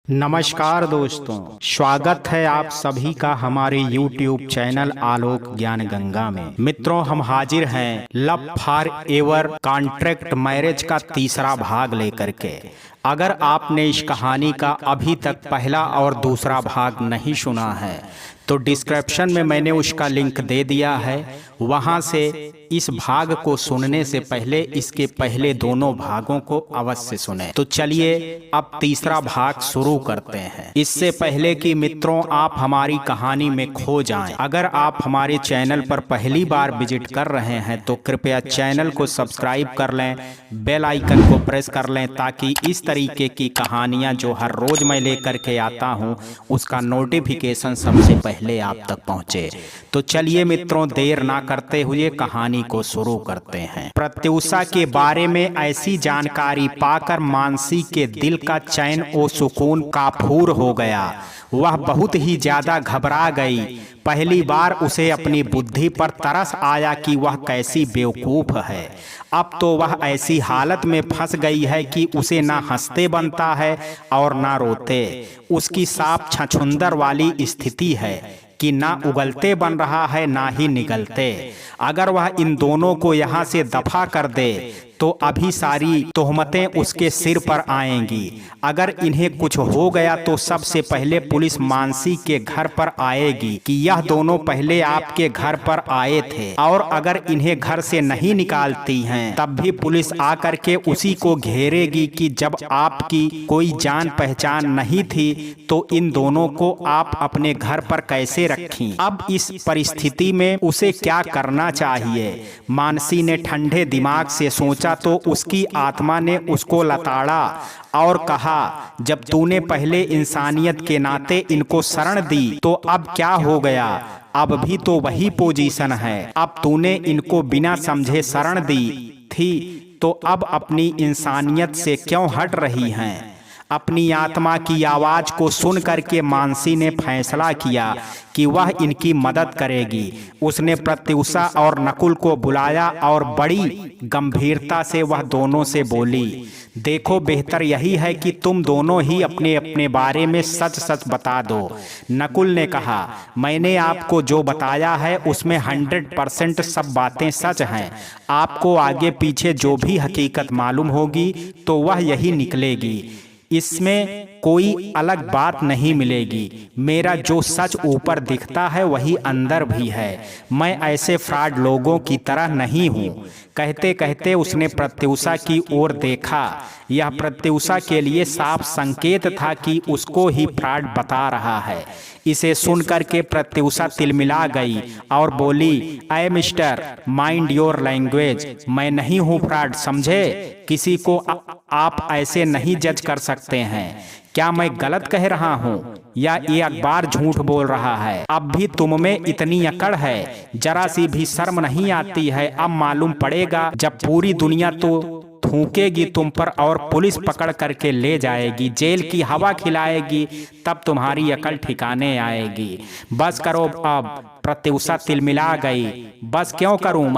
नमस्कार दोस्तों, स्वागत है आप सभी का हमारे YouTube चैनल आलोक ज्ञान गंगा में। मित्रों, हम हाजिर हैं love for ever contract marriage का तीसरा भाग लेकर के। अगर आपने इस कहानी का अभी तक पहला और दूसरा भाग नहीं सुना है तो डिस्क्रिप्शन में मैंने उसका लिंक दे दिया है, वहां से इस भाग को सुनने से पहले इसके पहले दोनों भागों को अवश्य सुने। तो चलिए अब तीसरा भाग शुरू करते हैं। इससे पहले कि मित्रों आप हमारी कहानी में खो जाएं, अगर आप हमारे चैनल पर पहली बार विजिट कर रहे हैं तो कृपया चैनल को सब्सक्राइब कर लें, बेल आइकन को प्रेस कर लें ताकि इस तरीके की कहानियां जो हर रोज मैं लेकर के आता हूं उसका नोटिफिकेशन सबसे पहले आप तक पहुंचे। तो चलिए मित्रों, देर ना करते हुए कहानी को शुरू करते हैं। प्रत्युषा के बारे में ऐसी जानकारी पाकर मानसी के दिल का चैन और सुकून काफूर हो गया। वह बहुत ही ज्यादा घबरा गई। पहली बार उसे अपनी बुद्धि पर तरस आया कि वह कैसी बेवकूफ है। अब तो वह ऐसी हालत में फंस गई है कि उसे ना हंसते बनता है और ना रोते। उसकी साफ छछुंदर वाली स्थिति है कि ना उगलते बन रहा है ना ही निगलते। अगर वह इन दोनों को यहाँ से दफा कर दे तो अभी सारी तोहमतें उसके सिर पर आएंगी। अगर इन्हें कुछ हो गया तो सबसे पहले पुलिस मानसी के घर पर आएगी कि यह दोनों पहले आपके घर पर आए थे, और अगर इन्हें घर से नहीं निकालती हैं तब भी पुलिस आकर के उसी को घेरेगी कि जब आपकी कोई जान पहचान नहीं थी तो इन दोनों को आप अपने घर पर कैसे रखीं। अब इस परिस्थिति में उसे क्या करना चाहिए। मानसी ने ठंडे दिमाग से सोचा तो उसकी आत्मा ने उसको लताड़ा और कहा, जब तूने पहले इंसानियत के नाते इनको शरण दी तो अब क्या हो गया। अब भी तो वही पोजीशन है। अब तूने इनको बिना समझे शरण दी थी तो अब अपनी इंसानियत से क्यों हट रही हैं। अपनी आत्मा की आवाज को सुन करके मानसी ने फैसला किया कि वह इनकी मदद करेगी। उसने प्रत्युषा और नकुल को बुलाया और बड़ी गंभीरता से वह दोनों से बोली, देखो बेहतर यही है कि तुम दोनों ही अपने अपने बारे में सच सच बता दो। नकुल ने कहा, मैंने आपको जो बताया है उसमें 100% सब बातें सच हैं। आपको आगे पीछे जो भी हकीकत मालूम होगी तो वह यही निकलेगी। इसमें कोई अलग बात नहीं मिलेगी। मेरा जो सच ऊपर दिखता है वही अंदर भी है। मैं ऐसे फ्रॉड लोगों की तरह नहीं हूँ। कहते कहते उसने प्रत्युषा की ओर देखा। यह प्रत्युषा के लिए साफ संकेत था कि उसको ही फ्रॉड बता रहा है। इसे सुनकर के प्रत्युषा तिलमिला गई और बोली, ऐ मिस्टर, माइंड योर लैंग्वेज। मैं नहीं हूँ फ्रॉड, समझे। किसी को आप ऐसे नहीं जज कर सकते हैं। क्या मैं गलत कह रहा हूँ या ये अखबार झूठ बोल रहा है। अब भी तुम में इतनी अकड़ है, जरा सी भी शर्म नहीं आती है। अब मालूम पड़ेगा जब पूरी दुनिया तो थूकेगी तुम पर और पुलिस पकड़ करके ले जाएगी, जेल की हवा खिलाएगी, तब तुम्हारी अकल ठिकाने आएगी। बस करो अब। प्रत्युषा तिलमिला गई। बस क्यों करूं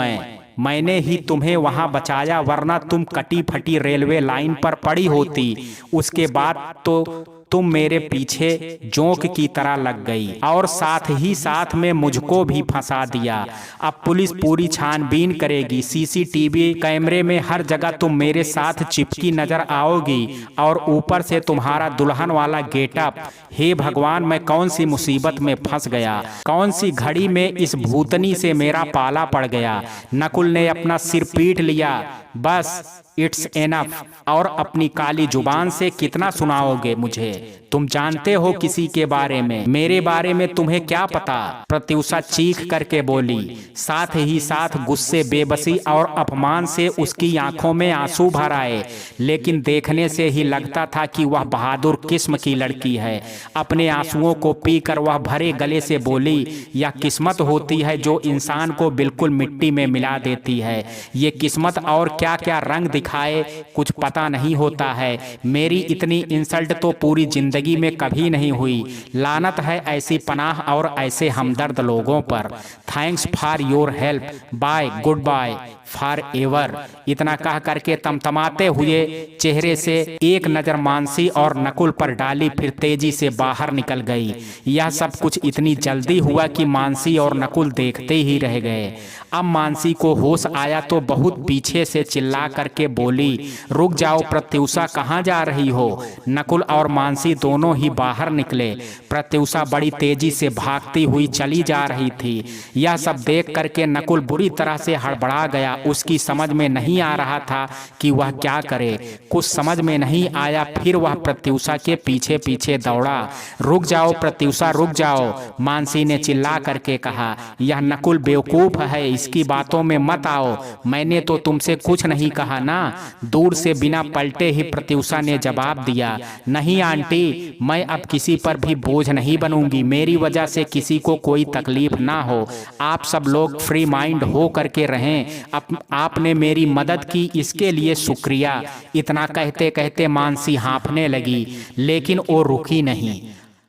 मैंने ही तुम्हें वहां बचाया, वरना तुम कटी फटी रेलवे लाइन पर पड़ी होती। उसके बाद तो तुम मेरे पीछे जोंक की तरह लग गई और साथ ही साथ में मुझको भी फंसा दिया। अब पुलिस पूरी छानबीन करेगी। सीसीटीवी कैमरे में हर जगह तुम मेरे साथ चिपकी नजर आओगी और ऊपर से तुम्हारा दुल्हन वाला गेटअप। हे भगवान, मैं कौन सी मुसीबत में फंस गया। कौन सी घड़ी में इस भूतनी से मेरा पाला पड़ गया। नकुल ने अपना सिर पीट लिया। बस इट्स एनफ। और अपनी काली जुबान से कितना सुनाओगे मुझे। तुम जानते हो किसी के बारे में, मेरे बारे में तुम्हें क्या पता। प्रत्युषा चीख करके बोली। साथ ही साथ गुस्से, बेबसी और अपमान से उसकी आंखों में आंसू भर आए। लेकिन देखने से ही लगता था कि वह बहादुर किस्म की लड़की है। अपने आंसुओं को पीकर वह भरे गले से बोली, यह किस्मत होती है जो इंसान को बिल्कुल मिट्टी में मिला देती है। ये किस्मत और क्या क्या रंग दिखाए कुछ पता नहीं होता है। मेरी इतनी इंसल्ट तो पूरी जिंदगी जिंदगी में कभी नहीं हुई। लानत है ऐसी पनाह और ऐसे हमदर्द लोगों पर। Thanks for your help, bye, good bye forever. इतना कह करके तमतमाते हुए चेहरे से एक नजर मानसी और नकुल पर डाली, फिर तेजी से बाहर निकल गई। यह सब कुछ इतनी जल्दी हुआ कि मानसी और नकुल देखते ही रह गए। अब मानसी को होश आया तो बहुत पीछे से चिल्ला करके बोली, रुक जाओ प्रत्युषा, कहाँ जा रही हो? नकुल और मानसी दोनों ही बाहर निकले। प्रत्युषा बड़ी तेजी से भागती हुई चली जा रही थी। यह सब देख करके नकुल बुरी तरह से हड़बड़ा गया। उसकी समझ में नहीं आ रहा था कि वह क्या करे। कुछ समझ में नहीं आया, फिर वह प्रत्युषा के पीछे पीछे दौड़ा। रुक जाओ प्रत्युषा, रुक जाओ, मानसी ने चिल्ला करके कहा। यह नकुल बेवकूफ है, इसकी बातों में मत आओ। मैंने तो तुमसे कुछ नहीं कहा ना। दूर से बिना पलटे ही प्रत्युषा ने जवाब दिया, नहीं आंटी, मैं अब किसी पर भी बोझ नहीं बनूंगी। मेरी वजह से किसी को कोई तकलीफ ना हो। आप सब लोग फ्री माइंड हो करके रहें। आपने मेरी मदद की, इसके लिए शुक्रिया। इतना कहते कहते मानसी हाँफने लगी, लेकिन वो रुकी नहीं।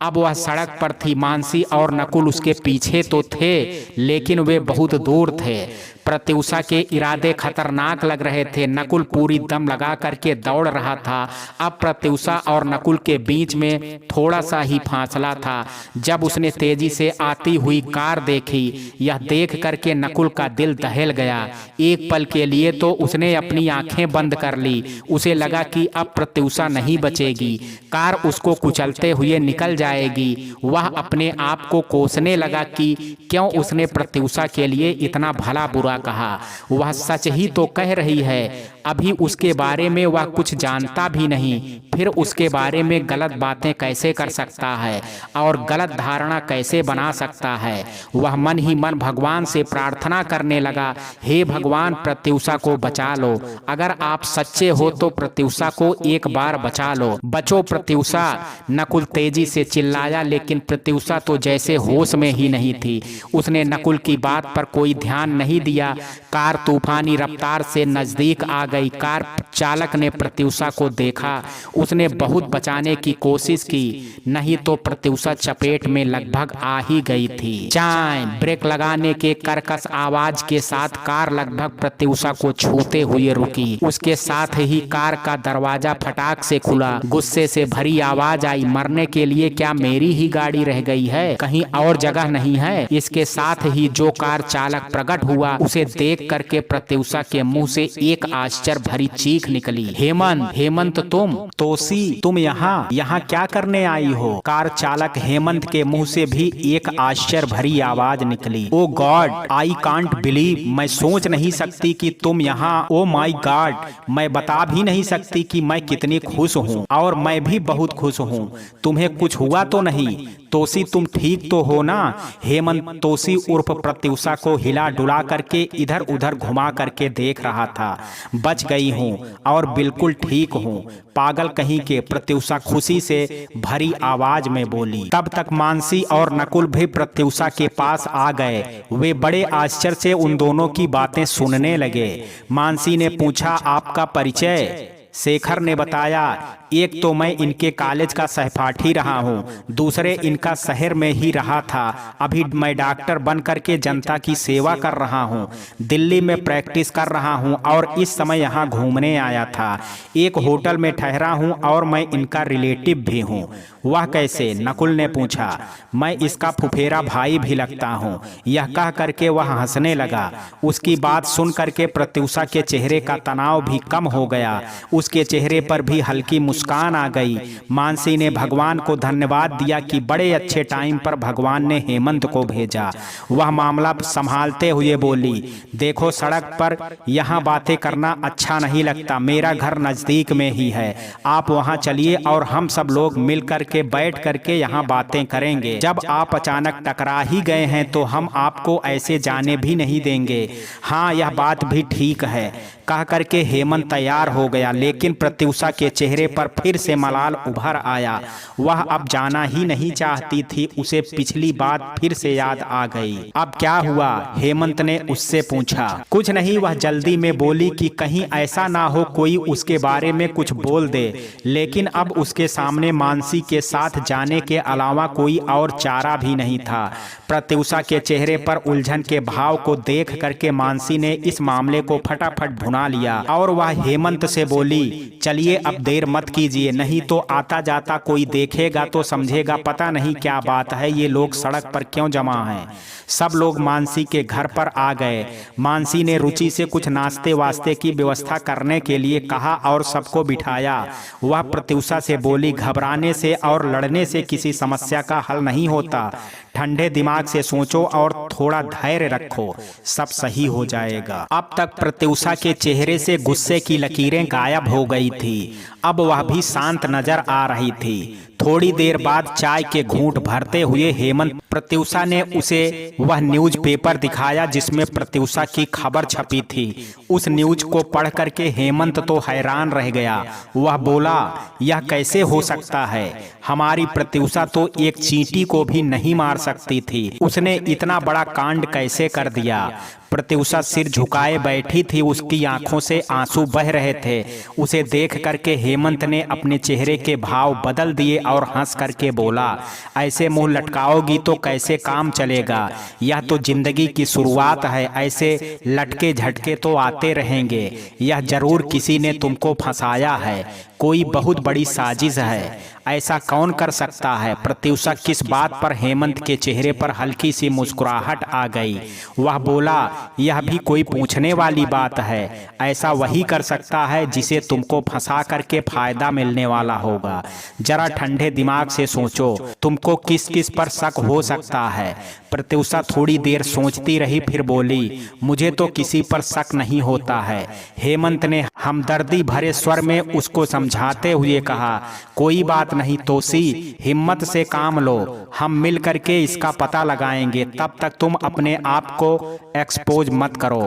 अब वह सड़क पर थी। मानसी और नकुल उसके पीछे तो थे, लेकिन वे बहुत दूर थे। प्रत्युषा के इरादे खतरनाक लग रहे थे। नकुल पूरी दम लगा करके दौड़ रहा था। अब प्रत्युषा और नकुल के बीच में थोड़ा सा ही फासला था। जब उसने तेजी से आती हुई कार देखी, यह देख करके नकुल का दिल दहल गया। एक पल के लिए तो उसने अपनी आंखें बंद कर ली। उसे लगा कि अब प्रत्युषा नहीं बचेगी, कार उसको कुचलते हुए निकल जाएगी। वह अपने आप को कोसने लगा कि क्यों उसने प्रत्युषा के लिए इतना भला बुरा कहा। वह सच ही तो कह रही है। अभी उसके बारे में वह कुछ जानता भी नहीं, फिर उसके बारे में गलत बातें कैसे कर सकता है और गलत धारणा कैसे बना सकता है। वह मन ही मन भगवान से प्रार्थना करने लगा, हे भगवान, प्रत्युषा को बचा लो। अगर आप सच्चे हो तो प्रत्युषा को एक बार बचा लो। बचो प्रत्युषा, नकुल तेजी से चिल्लाया, लेकिन प्रत्युषा तो जैसे होश में ही नहीं थी। उसने नकुल की बात पर कोई ध्यान नहीं दिया। कार तूफानी रफ्तार से नजदीक आ गई। कार चालक ने प्रत्युषा को देखा। उसने बहुत बचाने की कोशिश की, नहीं तो प्रत्युषा चपेट में लगभग आ ही गई थी। चाय ब्रेक लगाने के कर्कश आवाज के साथ कार लगभग प्रत्युषा को छूते हुए रुकी। उसके साथ ही कार का दरवाजा फटाक से खुला। गुस्से से भरी आवाज आई, मरने के लिए क्या मेरी ही गाड़ी रह गई है? कहीं और जगह नहीं है? इसके साथ ही जो कार चालक प्रकट हुआ, उसे देख करके प्रत्युषा के मुंह से एक आश्चर्य भरी चीख निकली। हेमंत, हेमंत तुम? तोसी, तुम यहाँ क्या करने आई हो? कार चालक हेमंत के मुंह से भी एक आश्चर्य भरी आवाज निकली। ओ गॉड, आई कांट बिलीव, मैं सोच नहीं सकती कि तुम यहाँ। ओ माई गॉड, मैं बता भी नहीं सकती कि मैं कितनी खुश हूँ, और मैं भी बहुत खुश हूँ। तुम्हें कुछ हुआ तो नहीं? तोसी, तुम ठीक तो हो ना? हेमंत तोसी उर्फ प्रत्युषा को हिला डुला करके इधर उधर घुमा करके देख रहा था। बच गई हूँ और बिल्कुल ठीक हूँ, पागल कहीं के, प्रत्युषा खुशी से भरी आवाज में बोली। तब तक मानसी और नकुल भी प्रत्युषा के पास आ गए। वे बड़े आश्चर्य से उन दोनों की बातें सुनने लगे। मानसी ने पूछा, आपका परिचय? शेखर ने बताया, एक तो मैं इनके कॉलेज का सहपाठी रहा हूँ, दूसरे इनका शहर में ही रहा था। अभी मैं डॉक्टर बन करके जनता की सेवा कर रहा हूँ। दिल्ली में प्रैक्टिस कर रहा हूँ और इस समय यहाँ घूमने आया था। एक होटल में ठहरा हूँ और मैं इनका रिलेटिव भी हूँ। वह कैसे? नकुल ने पूछा। मैं इसका फुफेरा भाई भी लगता हूँ। यह कह करके वह हंसने लगा। उसकी बात सुन करके प्रत्युषा के चेहरे का तनाव भी कम हो गया। उसके चेहरे पर भी हल्की मुस्कान आ गई। मानसी ने भगवान को धन्यवाद दिया कि बड़े अच्छे टाइम पर भगवान ने हेमंत को भेजा। वह मामला संभालते हुए बोली, देखो सड़क पर यहाँ बातें करना अच्छा नहीं लगता। मेरा घर नजदीक में ही है, आप वहाँ चलिए और हम सब लोग मिल करके बैठ करके यहाँ बातें करेंगे। जब आप अचानक टकरा ही गए हैं तो हम आपको ऐसे जाने भी नहीं देंगे। हाँ, यह बात भी ठीक है। कह करके हेमंत तैयार हो गया, लेकिन प्रत्युषा के चेहरे पर फिर से मलाल उभर आया। वह अब जाना ही नहीं चाहती थी, उसे पिछली बात फिर से याद आ गई। अब क्या हुआ? हेमंत ने उससे पूछा। कुछ नहीं, वह जल्दी में बोली कि कहीं ऐसा ना हो कोई उसके बारे में कुछ बोल दे। लेकिन अब उसके सामने मानसी के साथ जाने के अलावा कोई और चारा भी नहीं था। प्रत्युषा के चेहरे पर उलझन के भाव को देख करके मानसी ने इस मामले को फटाफट भुना लिया और वह हेमंत से बोली, चलिए अब देर मत कीजिए, नहीं तो आता जाता कोई देखेगा तो समझेगा पता नहीं क्या बात है, ये लोग सड़क पर क्यों जमा हैं। सब लोग मानसी के घर पर आ गए। मानसी ने रुचि से कुछ नाश्ते वास्ते की व्यवस्था करने के लिए कहा और सबको बिठाया। वह प्रत्युषा से बोली, घबराने से और लड़ने से किसी समस्या का हल नहीं होता। ठंडे दिमाग से सोचो और थोड़ा धैर्य रखो, सब सही हो जाएगा। अब तक प्रत्युषा के चेहरे से गुस्से की लकीरें गायब हो गई थी। अब वह भी शांत नजर आ रही थी। थोड़ी देर बाद चाय के घूंट भरते हुए हेमंत प्रत्युषा ने उसे वह न्यूज़पेपर दिखाया जिसमें प्रत्युषा की खबर छपी थी। उस न्यूज को पढ़ करके हेमंत तो हैरान रह गया। वह बोला, यह कैसे हो सकता है? हमारी प्रत्युषा तो एक चींटी को भी नहीं मार सकती थी, उसने इतना बड़ा कांड कैसे कर दिया? प्रत्युषा सिर झुकाए बैठी थी, उसकी आंखों से आंसू बह रहे थे। उसे देख करके हेमंत ने अपने चेहरे के भाव बदल दिए और हंस करके बोला, ऐसे मुंह लटकाओगी तो कैसे काम चलेगा? यह तो जिंदगी की शुरुआत है, ऐसे लटके झटके तो आते रहेंगे। यह जरूर किसी ने तुमको फंसाया है, कोई बहुत बड़ी साजिश है। ऐसा कौन कर सकता है? प्रत्युषा किस बात पर? हेमंत के चेहरे पर हल्की सी मुस्कुराहट आ गई। वह बोला, यह भी कोई पूछने वाली बात है? ऐसा वही कर सकता है जिसे तुमको फंसा करके फायदा मिलने वाला होगा। जरा ठंडे दिमाग से सोचो, तुमको किस किस पर शक हो सकता है? प्रत्युषा थोड़ी देर सोचती रही, फिर बोली, मुझे तो किसी पर शक नहीं होता है। हेमंत ने हमदर्दी भरे स्वर में उसको समझाते हुए कहा, कोई बात नहीं तोसी, हिम्मत से काम लो, हम मिल करके इसका पता लगाएंगे। तब तक तुम अपने आप को एक्सपोज मत करो,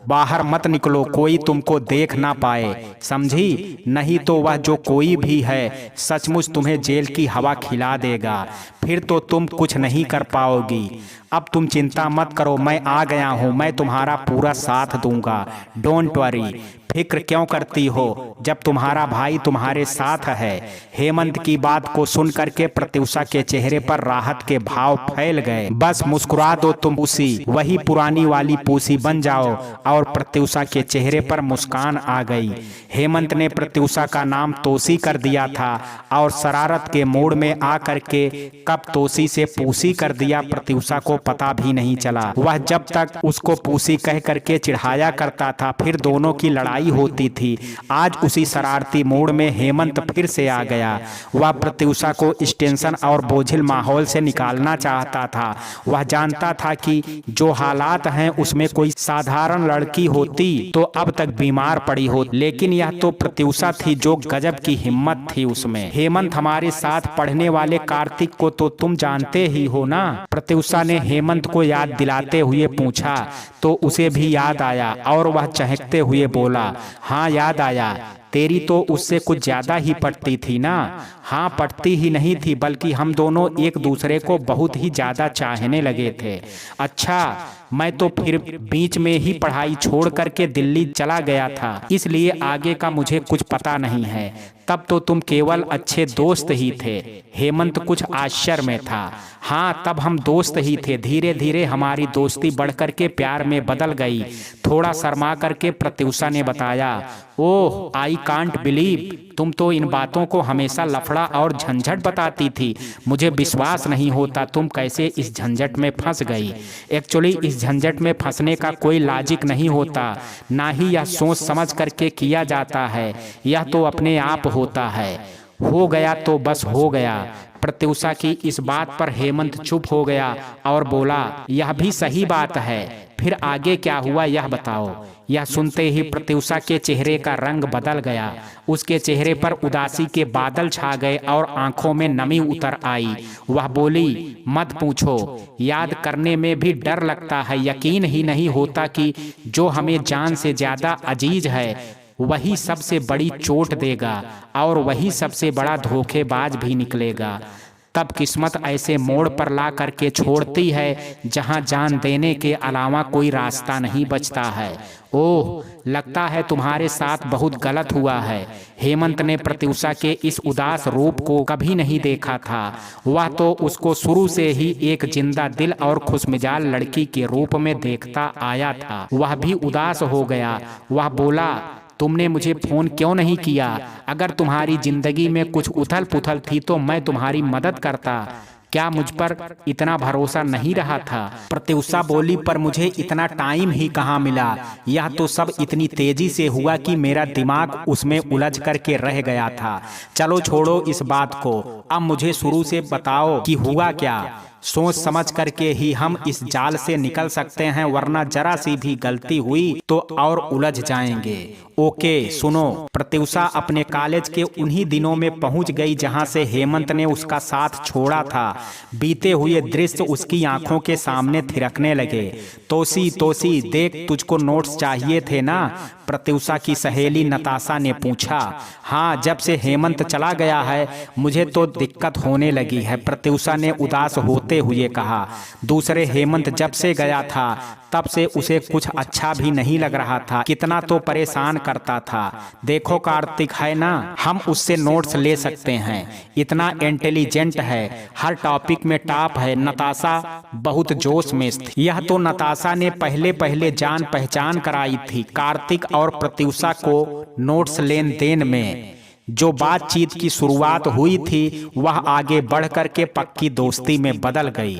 बाहर मत निकलो, कोई तुमको देख ना पाए, समझी? नहीं तो वह जो कोई भी है सचमुच तुम्हें जेल की हवा खिला देगा, फिर तो तुम कुछ नहीं कर पाओगी। अब तुम चिंता मत करो, मैं आ गया हूँ, मैं तुम्हारा पूरा साथ दूंगा। डोंट वरी, फिक्र क्यों करती हो जब तुम्हारा भाई तुम्हारे साथ है। हेमंत की बात को सुन करके प्रत्युषा के चेहरे पर राहत के भाव फैल गए। बस मुस्कुरा दो तुम, उसी वही पुरानी वाली पूसी बन जाओ। और प्रत्युषा के चेहरे पर मुस्कान आ गई। हेमंत ने प्रत्युषा का नाम तोसी कर दिया था और शरारत के मूड में आ करके कब तोसी से पूसी कर दिया प्रत्युषा को पता भी नहीं चला। वह जब तक उसको पूसी कह करके चिढ़ाया करता था, फिर दोनों की लड़ाई होती थी। आज उसी शरारती मूड में हेमंत फिर से आ गया। वह प्रत्युषा को इस टेंशन और बोझिल माहौल से निकालना चाहता था। वह जानता था कि जो हालात हैं उसमें कोई साधारण लड़की होती तो अब तक बीमार पड़ी हो, लेकिन यह तो प्रत्युषा थी जो गजब की हिम्मत थी उसमें। हेमंत, हमारे साथ पढ़ने वाले कार्तिक को तो तुम जानते ही हो ना? प्रत्युषा ने हेमंत को याद दिलाते हुए पूछा तो उसे भी याद आया और वह चहकते हुए बोला, हाँ याद आया, तेरी तो उससे कुछ ज्यादा ही पटती थी ना? हाँ, पटती ही नहीं थी बल्कि हम दोनों एक दूसरे को बहुत ही ज्यादा चाहने लगे थे। अच्छा, मैं तो फिर बीच में ही पढ़ाई छोड़ करके दिल्ली चला गया था, इसलिए आगे का मुझे कुछ पता नहीं है। तब तो तुम केवल अच्छे दोस्त ही थे। हेमंत कुछ आश्चर्य में था। हाँ, तब हम दोस्त ही थे, धीरे धीरे हमारी दोस्ती बढ़ करके प्यार में बदल गई। थोड़ा शर्मा करके प्रत्युषा ने बताया, ओह आई कांट बिलीव, तुम तो इन बातों को हमेशा लफड़ा और झंझट बताती थी। मुझे विश्वास नहीं होता तुम कैसे इस झंझट में फंस गई। एक्चुअली इस झंझट में फंसने का कोई लॉजिक नहीं होता, ना ही यह सोच समझ करके किया जाता है। यह तो अपने आप होता है। हो गया तो बस हो गया। प्रत्युषा की इस बात पर हेमंत चुप हो गया और बोला, यह भी सही बात है, फिर आगे क्या हुआ यह बताओ। यह सुनते ही प्रत्युषा के चेहरे का रंग बदल गया। उसके चेहरे पर उदासी के बादल छा गए और आंखों में नमी उतर आई। वह बोली, मत पूछो, याद करने में भी डर लगता है। यकीन ही नहीं होता कि जो हमें जान से ज्यादा अजीज है वही सबसे बड़ी चोट देगा और वही सबसे बड़ा धोखेबाज भी निकलेगा। तब किस्मत ऐसे मोड़ पर ला करके छोड़ती है जहां जान देने के अलावा कोई रास्ता नहीं बचता है। ओह, लगता है तुम्हारे साथ बहुत गलत हुआ है। हेमंत ने प्रत्युषा के इस उदास रूप को कभी नहीं देखा था। वह तो उसको शुरू से ही एक जिंदा दिल और खुशमिजाज लड़की के रूप में देखता आया था। वह भी उदास हो गया। वह बोला, तुमने मुझे फोन क्यों नहीं किया? अगर तुम्हारी जिंदगी में कुछ उथल पुथल थी तो मैं तुम्हारी मदद करता। क्या मुझ पर इतना भरोसा नहीं रहा था? प्रत्युषा बोली, पर मुझे इतना टाइम ही कहाँ मिला। यह तो सब इतनी तेजी से हुआ कि मेरा दिमाग उसमें उलझ करके रह गया था। चलो छोड़ो इस बात को, अब मुझे शुरू से बताओ कि हुआ क्या। सोच समझ करके ही हम इस जाल से निकल सकते हैं, वरना जरा सी भी गलती हुई तो और उलझ जाएंगे। ओके सुनो। प्रत्युषा अपने कॉलेज के उन्हीं दिनों में पहुंच गई जहां से हेमंत ने उसका साथ छोड़ा था। बीते हुए दृश्य उसकी आंखों के सामने थिरकने लगे। तोसी तोसी देख, तुझको नोट्स चाहिए थे ना? प्रत्युषा की सहेली नताशा ने पूछा। हाँ, जब से हेमंत चला गया है मुझे तो दिक्कत होने लगी है, प्रत्युषा ने उदास होते हुए कहा। दूसरे हेमंत जब से गया था तब से उसे कुछ अच्छा भी नहीं लग रहा था। कितना तो परेशान करता था। देखो कार्तिक है ना, हम उससे नोट्स ले सकते हैं। इतना इंटेलिजेंट है, हर टॉपिक में टॉप है। नताशा बहुत जोश में थी। यह तो नताशा ने पहले पहले जान पहचान कराई थी कार्तिक और प्रत्युषा को नोट्स लेन देन में। जो बातचीत की शुरुआत हुई थी वह आगे बढ़ करके पक्की दोस्ती में बदल गई।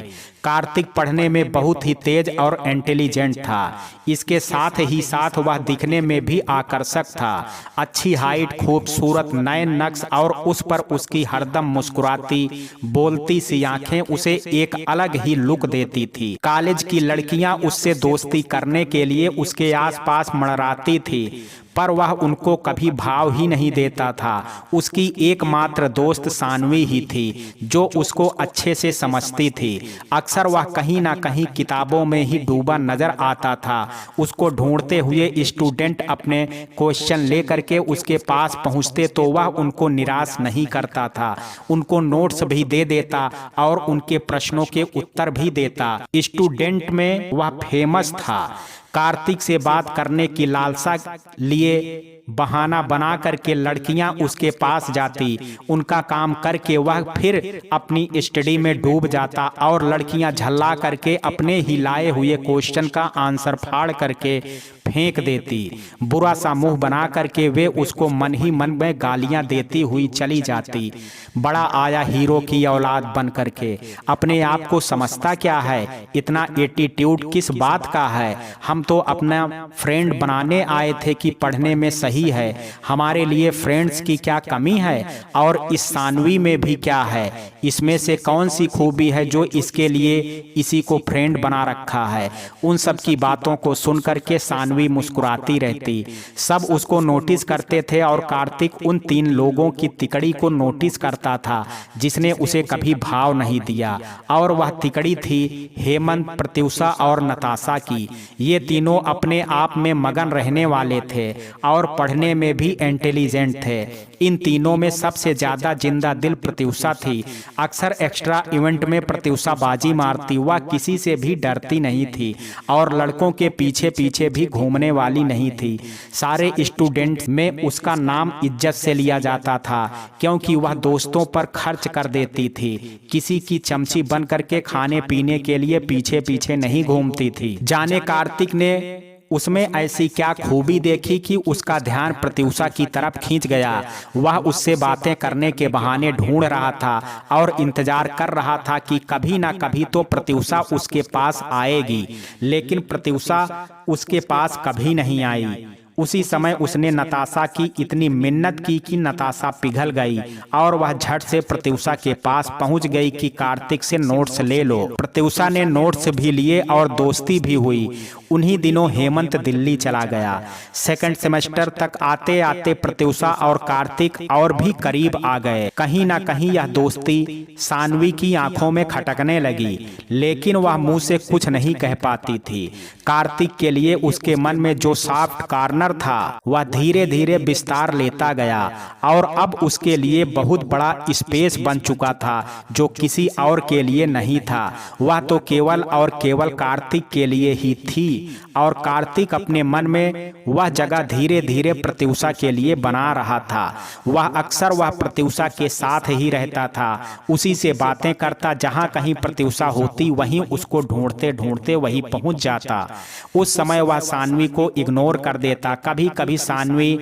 कार्तिक पढ़ने में बहुत ही तेज और इंटेलिजेंट था। इसके साथ ही साथ वह दिखने में भी आकर्षक था। अच्छी हाइट, खूबसूरत नयन नक्श और उस पर उसकी हरदम मुस्कुराती बोलती सी आंखें उसे एक अलग ही लुक देती थी। कॉलेज की लड़कियां उससे दोस्ती करने के लिए उसके आसपास मंडराती थी, पर वह उनको कभी भाव ही नहीं देता था। उसकी एकमात्र दोस्त सानवी ही थी जो उसको अच्छे से समझती थी। अक्सर वह कहीं ना कहीं किताबों में ही डूबा नजर आता था। उसको ढूंढते हुए स्टूडेंट अपने क्वेश्चन लेकर के उसके पास पहुंचते तो वह उनको निराश नहीं करता था। उनको नोट्स भी दे देता और उनके प्रश्नों के उत्तर भी देता। स्टूडेंट में वह फेमस था। कार्तिक से बात करने की लालसा लिए बहाना बना करके लड़कियां उसके पास जाती। उनका काम करके वह फिर अपनी स्टडी में डूब जाता और लड़कियां झल्ला करके अपने ही लाए हुए क्वेश्चन का आंसर फाड़ करके फेंक देती। बुरा सा मुंह बना करके वे उसको मन ही मन में गालियां देती हुई चली जाती। बड़ा आया हीरो की औलाद बन करके, अपने आप को समझता क्या है? इतना एटीट्यूड किस बात का है? हम तो अपना फ्रेंड बनाने आए थे कि पढ़ने में सही है। हमारे लिए फ्रेंड्स की क्या कमी है? और इस सानवी में भी क्या है? इसमें से कौन सी खूबी है जो इसके लिए इसी को फ्रेंड बना रखा है? उन सब की बातों को सुन करके सानवी मुस्कुराती रहती। सब उसको नोटिस करते थे और कार्तिक उन तीन लोगों की तिकड़ी को नोटिस करता था जिसने उसे कभी भाव नहीं दिया। और वह तिकड़ी थी हेमंत, प्रत्युषा और नताशा की। ये तीनों अपने आप में मगन रहने वाले थे और पढ़ने में भी इंटेलिजेंट थे। इन तीनों में सबसे ज्यादा जिंदा दिल प्रत्युषा थी। अक्सर एक्स्ट्रा इवेंट में प्रत्युषा बाजी मारती। वह किसी से भी डरती नहीं थी और लड़कों के पीछे पीछे भी घूमने वाली नहीं थी। सारे स्टूडेंट्स में उसका नाम इज्जत से लिया जाता था क्योंकि वह दोस्तों पर खर्च कर देती थी। किसी की चमची बन करके खाने पीने के लिए पीछे पीछे नहीं घूमती थी। जाने कार्तिक ने उसमें ऐसी क्या खूबी देखी कि उसका ध्यान प्रत्युषा की तरफ खींच गया। वह उससे बातें करने के बहाने ढूंढ रहा था और इंतजार कर रहा था कि कभी ना कभी तो प्रत्युषा उसके पास आएगी, लेकिन प्रत्युषा उसके पास कभी नहीं आई। उसी समय उसने नताशा की इतनी मिन्नत की कि नताशा पिघल गई और वह झट से प्रत्युषा के पास पहुंच गई कि कार्तिक से नोट्स ले लो। प्रत्युषा ने नोट्स भी लिए और दोस्ती भी हुई। उन्हीं दिनों हेमंत दिल्ली चला गया। सेकंड सेमेस्टर तक आते आते प्रत्युषा और कार्तिक और भी करीब आ गए। कहीं ना कहीं यह दोस्ती सानवी की आंखों में खटकने लगी, लेकिन वह मुंह से कुछ नहीं कह पाती थी। कार्तिक के लिए उसके मन में जो सॉफ्ट कॉर्नर था वह धीरे धीरे विस्तार लेता गया और अब उसके लिए बहुत बड़ा स्पेस बन चुका था जो किसी और के लिए नहीं था। वह तो केवल और केवल कार्तिक के लिए ही थी और कार्तिक अपने मन में वह जगह धीरे धीरे प्रत्युषा के लिए बना रहा था। वह अक्सर वह प्रत्युषा के साथ ही रहता था, उसी से बातें करता। जहां कहीं प्रत्युषा होती वहीं उसको ढूंढते ढूंढते वहीं पहुंच जाता। उस समय वह सानवी को इग्नोर कर देता। कभी कभी सानवी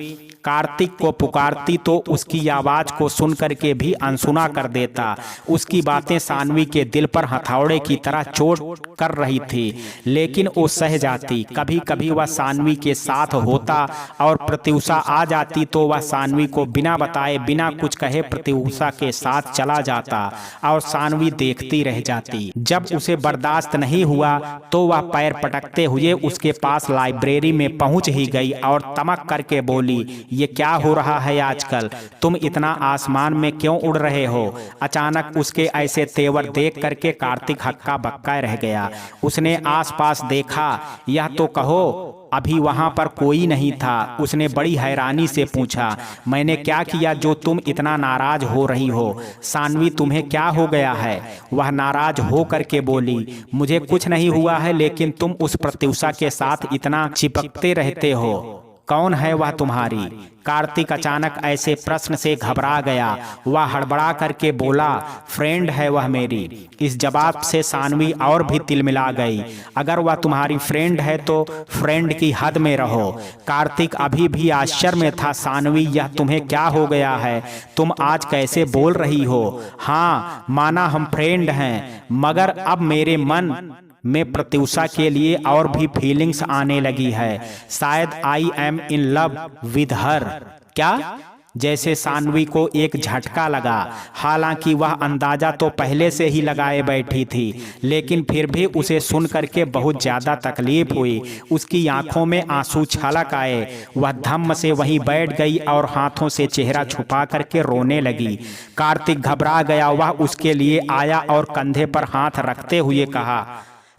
कार्तिक को पुकारती तो उसकी आवाज को सुन करके भी अनसुना कर देता। उसकी बातें सानवी के दिल पर हथौड़े की तरह चोट कर रही थी, लेकिन वो सह जाती। कभी कभी वह सानवी के साथ होता और प्रत्युषा आ जाती तो वह सानवी को बिना बताए बिना कुछ कहे प्रत्युषा के साथ चला जाता और सानवी देखती रह जाती। जब उसे बर्दाश्त नहीं हुआ तो वह पैर पटकते हुए उसके पास लाइब्रेरी में पहुंच ही गई और तमक करके बोली, ये क्या हो रहा है आजकल? तुम इतना आसमान में क्यों उड़ रहे हो? अचानक उसके ऐसे तेवर देख करके कार्तिक हक्का बक्का रह गया। उसने आसपास देखा, यह तो कहो अभी वहां पर कोई नहीं था। उसने बड़ी हैरानी से पूछा, मैंने क्या किया जो तुम इतना नाराज हो रही हो? सानवी तुम्हें क्या हो गया है? वह नाराज हो करके बोली, मुझे कुछ नहीं हुआ है, लेकिन तुम उस प्रत्युषा के साथ इतना चिपकते रहते हो। कौन है वह तुम्हारी? कार्तिक अचानक ऐसे प्रश्न से घबरा गया। वह हड़बड़ा करके बोला, फ्रेंड है वह मेरी। इस जवाब से सानवी और भी तिलमिला गई। अगर वह तुम्हारी फ्रेंड है तो फ्रेंड की हद में रहो। कार्तिक अभी भी आश्चर्य में था। सानवी, यह तुम्हें क्या हो गया है? तुम आज कैसे बोल रही हो? हाँ, माना हम फ्रेंड हैं, मगर अब मेरे मन में प्रत्युषा के लिए और भी फीलिंग्स आने लगी है। शायद I am in love with her. क्या? जैसे सानवी को एक झटका लगा। हालांकि वह अंदाजा तो पहले से ही लगाए बैठी थी, लेकिन फिर भी उसे सुन करके बहुत ज्यादा तकलीफ हुई। उसकी आंखों में आंसू छलक आए। वह धम्म से वहीं बैठ गई और हाथों से चेहरा छुपा करके रोने लगी। कार्तिक घबरा गया। वह उसके लिए आया और कंधे पर हाथ रखते हुए कहा,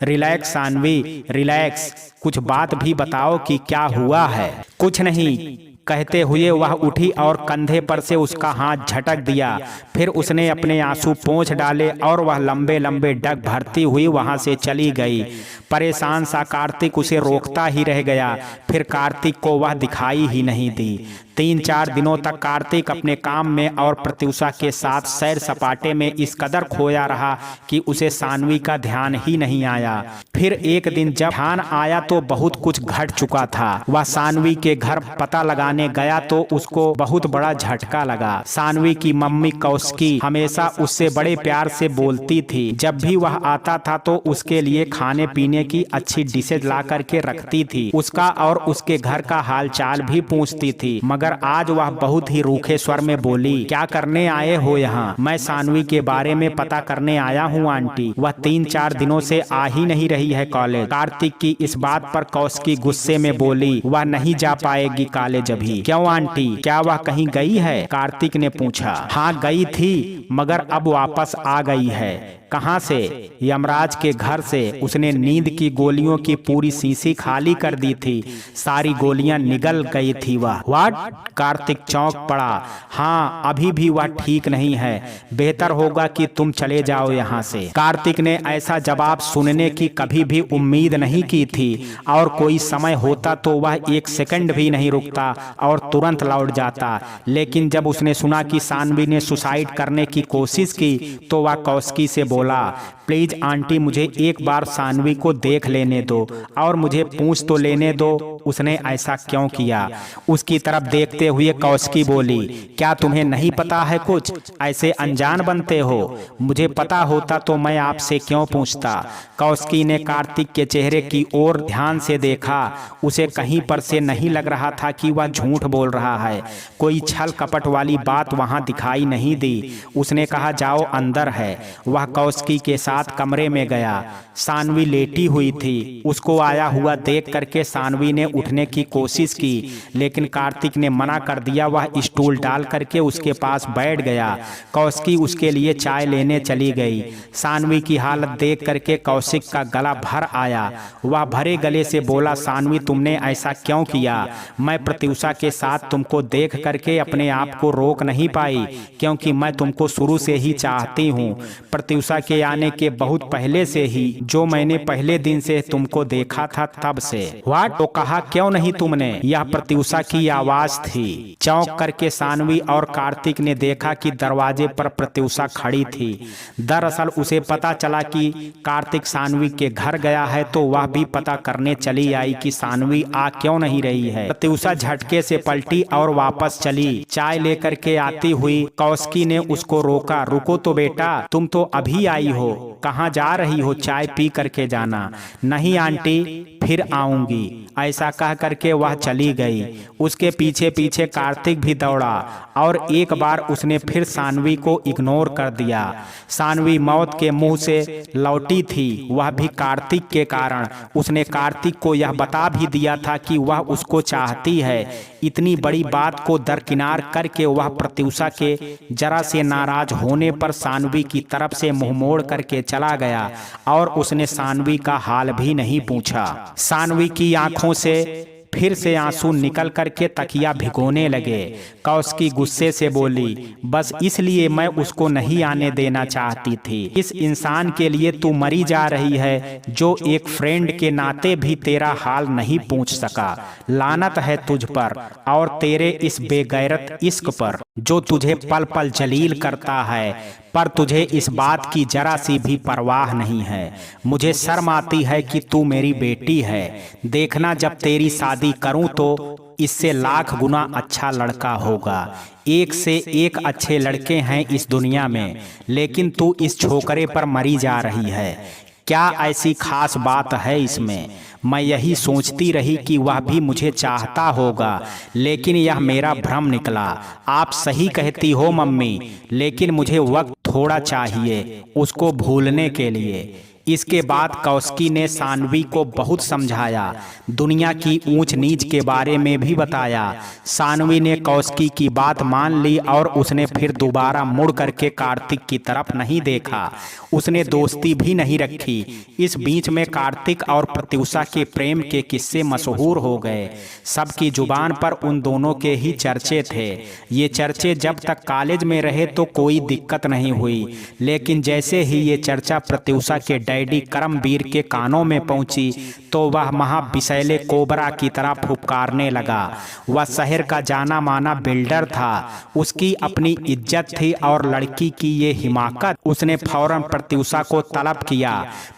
रिलैक्स सानवी, रिलैक्स। कुछ बात भी बताओ कि क्या हुआ है? कुछ नहीं कहते हुए वह उठी और कंधे पर से उसका हाथ झटक दिया। फिर उसने अपने आंसू पोंछ डाले और वह लंबे लंबे डग भरती हुई वहां से चली गई। परेशान सा कार्तिक उसे रोकता ही रह गया। फिर कार्तिक को वह दिखाई ही नहीं दी। 3-4 दिनों तक कार्तिक अपने काम में और प्रत्युषा के साथ सैर सपाटे में इस कदर खोया रहा कि उसे सानवी का ध्यान ही नहीं आया। फिर एक दिन जब ध्यान आया तो बहुत कुछ घट चुका था। वह सानवी के घर पता लगाने गया तो उसको बहुत बड़ा झटका लगा। सानवी की मम्मी कौशिकी हमेशा उससे बड़े प्यार से बोलती थी। जब भी वह आता था तो उसके लिए खाने पीने की अच्छी डिशेज ला करके रखती थी। उसका और उसके घर का हालचाल भी पूछती थी। मगर आज वह बहुत ही रूखे स्वर में बोली, क्या करने आए हो यहाँ? मैं सानवी के बारे में पता करने आया हूँ आंटी। वह 3-4 दिनों से आ ही नहीं रही है कॉलेज। कार्तिक की इस बात पर कौशिकी गुस्से में बोली, वह नहीं जा पाएगी कॉलेज अभी। क्यों आंटी, क्या वह कहीं गई है? कार्तिक ने पूछा। हाँ गई थी, मगर अब वापस आ गई है। कहाँ से? यमराज के घर से। उसने नींद की गोलियों की पूरी शीशी खाली कर दी थी। सारी गोलियां निगल गई थी। वह व्हाट? कार्तिक चौंक पड़ा। हाँ, अभी भी वह ठीक नहीं है। बेहतर होगा कि तुम चले जाओ यहाँ से। कार्तिक ने ऐसा जवाब सुनने की कभी भी उम्मीद नहीं की थी और कोई समय होता तो वह 1 सेकंड भी नहीं रुकता और तुरंत लौट जाता। लेकिन जब उसने सुना कि सानवी ने सुसाइड करने की कोशिश की तो वह कौशिकी से बोला, प्लीज आंटी मुझे एक बार सानवी को देख लेने दो और मुझे पूछ तो लेने दो उसने ऐसा क्यों किया। उसकी तरफ देखते हुए कौशिकी बोली, क्या तुम्हें नहीं पता है कुछ? ऐसे अनजान बनते हो? मुझे पता होता तो मैं आपसे क्यों पूछता। कौशिकी ने कार्तिक के चेहरे की ओर ध्यान से देखा। उसे कहीं पर से नहीं लग रहा था कि वह झूठ बोल रहा है। कोई छल कपट वाली बात वहां दिखाई नहीं दी। उसने कहा, जाओ अंदर है। वह कौशिकी के साथ कमरे में गया। सानवी लेटी हुई थी। उसको आया हुआ देख करके सानवी ने उठने की कोशिश की, लेकिन कार्तिक ने मना कर दिया। वह स्टूल डाल करके उसके पास बैठ गया। कौशिकी उसके लिए चाय लेने चली गई। सानवी की हालत देख करके कौशिक का गला भर आया। वह भरे गले से बोला, सानवी तुमने ऐसा क्यों किया? मैं प्रत्युषा के साथ तुमको देख करके अपने आप को रोक नहीं पाई, क्योंकि मैं तुमको शुरू से ही चाहती हूँ। प्रत्युषा के आने के बहुत पहले से ही, जो मैंने पहले दिन से तुमको देखा था तब से। वाह, तो कहा क्यों नहीं तुमने? यह प्रत्युषा की आवाज थी। चौंक करके सानवी और कार्तिक ने देखा कि दरवाजे पर प्रत्युषा खड़ी थी। दरअसल उसे पता चला कि कार्तिक सानवी के घर गया है, तो वह भी पता करने चली आई कि सानवी आ क्यों नहीं रही है। प्रत्युषा झटके से पलटी और वापस चली। चाय लेकर के आती हुई कौशिकी ने उसको रोका। रुको तो बेटा, तुम तो अभी आई हो, कहाँ जा रही हो? चाय पी करके जाना। नहीं आंटी, फिर आऊंगी, ऐसा कह करके वह चली गई। उसके पीछे पीछे कार्तिक भी दौड़ा और एक बार उसने फिर सानवी को इग्नोर कर दिया। सानवी मौत के मुंह से लौटी थी, वह भी कार्तिक के कारण। उसने कार्तिक को यह बता भी दिया था कि वह उसको चाहती है। इतनी बड़ी बात को दरकिनार करके वह प्रत्युषा के जरा से नाराज होने पर सानवी की तरफ से मुंह मोड़ करके चला गया और उसने सानवी का हाल भी नहीं पूछा। सानवी की आंखों से फिर से आंसू निकल करके तकिया भिगोने लगे। कौशिकी गुस्से से बोली, बस इसलिए मैं उसको नहीं आने देना चाहती थी। इस इंसान के लिए तू मरी जा रही है, जो एक फ्रेंड के नाते भी तेरा हाल नहीं पूछ सका। लानत है तुझ पर और तेरे इस बेगैरत इश्क पर, जो तुझे पल पल जलील करता है, पर तुझे इस बात की जरा सी भी परवाह नहीं है। मुझे शर्म आती है कि तू मेरी बेटी है। देखना, जब तेरी शादी करूं तो इससे लाख गुना अच्छा लड़का होगा। एक से एक अच्छे लड़के हैं इस दुनिया में, लेकिन तू इस छोकरे पर मरी जा रही है। क्या ऐसी खास बात है इसमें? मैं यही सोचती रही कि वह भी मुझे चाहता होगा, लेकिन यह मेरा भ्रम निकला। आप सही कहती हो मम्मी, लेकिन मुझे वक्त थोड़ा चाहिए उसको भूलने के लिए। इसके बाद कौशिकी ने सानवी को बहुत समझाया, दुनिया की ऊंच नीच के बारे में भी बताया। सानवी ने कौशिकी की बात मान ली और उसने फिर दोबारा मुड़ करके कार्तिक की तरफ नहीं देखा। उसने दोस्ती भी नहीं रखी। इस बीच में कार्तिक और प्रत्युषा के प्रेम के किस्से मशहूर हो गए। सबकी जुबान पर उन दोनों के ही चर्चे थे। ये चर्चे जब तक कॉलेज में रहे तो कोई दिक्कत नहीं हुई, लेकिन जैसे ही ये चर्चा प्रत्युषा के डैडी करमवीर के कानों में पहुंची तो वह महाविषैले कोबरा की तरह फुफकारने लगा। वह शहर का जाना माना बिल्डर था, उसकी अपनी इज्जत थी और लड़की की ये हिमाकत। उसने फौरन प्रत्युषा को तलब किया।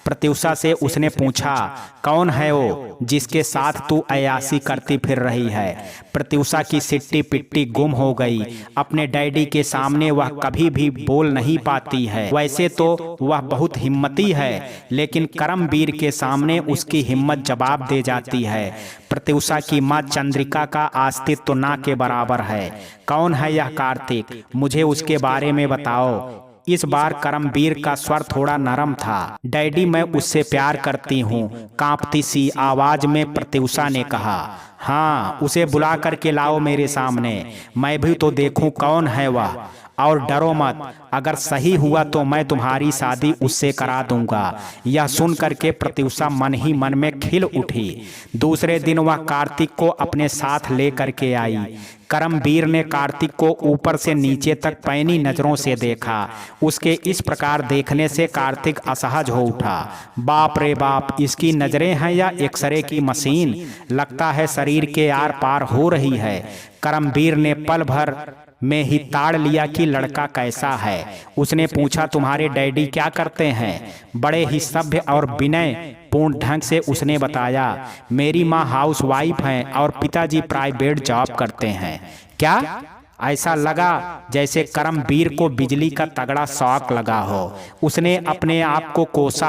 प्रत्युषा से उसने पूछा, कौन है वो जिसके साथ तू अयासी करती फिर रही है? प्रत्युषा की सिट्टी पिट्टी गुम हो गई। अपने डैडी के सामने वह कभी भी बोल नहीं पाती है। वैसे तो वह बहुत हिम्मती है, लेकिन करमवीर के सामने उसकी हिम्मत जवाब दे जाती है। प्रत्युषा की मां चंद्रिका का अस्तित्व ना के बराबर है। कौन है यह कार्तिक? मुझे उसके बारे में बताओ। इस बार करमवीर का स्वर थोड़ा नरम था। डैडी, मैं उससे प्यार करती हूँ, कांपती सी आवाज में प्रत्युषा ने कहा। हाँ, उसे बुला करके लाओ मेरे सामने, मैं भी तो देखूं कौन है वह। और डरो मत, अगर सही हुआ तो मैं तुम्हारी शादी उससे करा दूंगा। यह सुन करके प्रत्युषा मन ही मन में खिल उठी। दूसरे दिन वह कार्तिक को अपने साथ ले करके आई। करमवीर ने कार्तिक को ऊपर से नीचे तक पैनी नजरों से देखा। उसके इस प्रकार देखने से कार्तिक असहज हो उठा। बाप रे बाप, इसकी नजरें हैं या एक्सरे की मशीन? लगता है शरीर के आर पार हो रही है। करमवीर ने पल भर में ही ताड़ लिया कि लड़का कैसा है। उसने पूछा तुम्हारे डैडी क्या करते हैं। बड़े ही सभ्य और विनय पूर्ण ढंग से उसने बताया मेरी माँ हाउस वाइफ हैं और पिताजी प्राइवेट जॉब करते हैं। क्या? ऐसा लगा जैसे करमवीर को बिजली का तगड़ा शॉक लगा हो। उसने अपने आप को कोसा,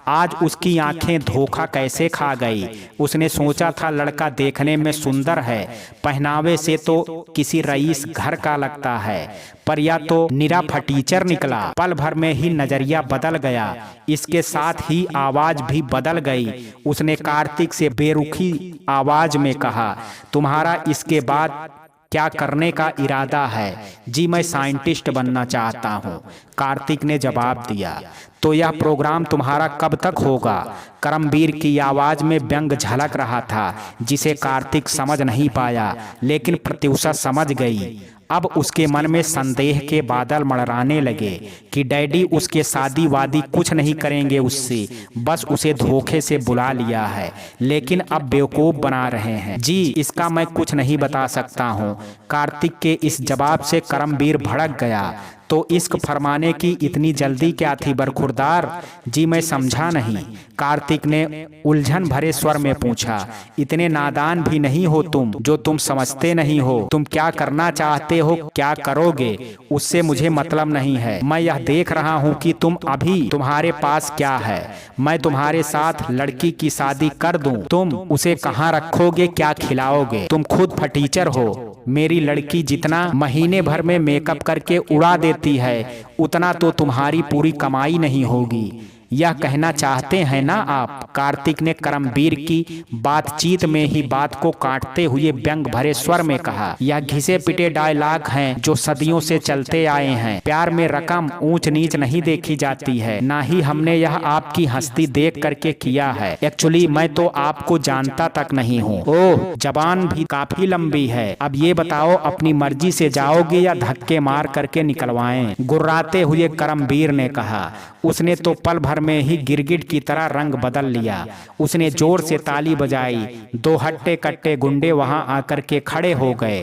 आज उसकी आंखें धोखा कैसे खा गई। उसने सोचा था लड़का देखने में सुंदर है, पहनावे से तो किसी रईस घर का लगता है, पर यह तो निरा फटीचर निकला। पल भर में ही नजरिया बदल गया, इसके साथ ही आवाज भी बदल गई। उसने कार्तिक से बेरुखी आवाज में कहा तुम्हारा इसके बाद क्या करने का इरादा है? जी मैं साइंटिस्ट बनना चाहता हूँ, कार्तिक ने जवाब दिया। तो यह प्रोग्राम तुम्हारा कब तक होगा? करमवीर की आवाज में व्यंग झलक रहा था जिसे कार्तिक समझ नहीं पाया, लेकिन प्रत्युषा समझ गई। अब उसके मन में संदेह के बादल मंडराने लगे कि डैडी उसके शादी वादी कुछ नहीं करेंगे उससे, बस उसे धोखे से बुला लिया है, लेकिन अब बेवकूफ बना रहे हैं। जी इसका मैं कुछ नहीं बता सकता हूँ। कार्तिक के इस जवाब से करमवीर भड़क गया। तो इश्क फरमाने की इतनी जल्दी क्या थी बरखुरदार? जी मैं समझा नहीं, कार्तिक ने उलझन भरे स्वर में पूछा। इतने नादान भी नहीं हो तुम जो तुम समझते नहीं हो। तुम क्या करना चाहते हो, क्या करोगे, उससे मुझे मतलब नहीं है। मैं यह देख रहा हूँ कि तुम अभी तुम्हारे पास क्या है। मैं तुम्हारे साथ लड़की की शादी कर दूं, तुम उसे कहाँ रखोगे, क्या खिलाओगे? तुम खुद फटीचर हो। मेरी लड़की जितना महीने भर में मेकअप करके उड़ा देती है, उतना तो तुम्हारी पूरी कमाई नहीं होगी। यह कहना चाहते हैं ना आप? कार्तिक ने करमवीर की बातचीत में ही बात को काटते हुए व्यंग भरे स्वर में कहा। यह घिसे पिटे डायलॉग हैं जो सदियों से चलते आए हैं। प्यार में रकम ऊंच नीच नहीं देखी जाती है, ना ही हमने यह आपकी हस्ती देख करके किया है। एक्चुअली मैं तो आपको जानता तक नहीं हूँ। ओह, जबान भी काफी लंबी है। अब ये बताओ अपनी मर्जी से जाओगे या धक्के मार करके निकलवाएं? गुर्राते हुए करमवीर ने कहा। उसने तो पल भर में ही गिरगिट की तरह रंग बदल लिया। उसने जोर से ताली बजाई। दो हट्टे कट्टे गुंडे वहां आकर के खड़े हो गए।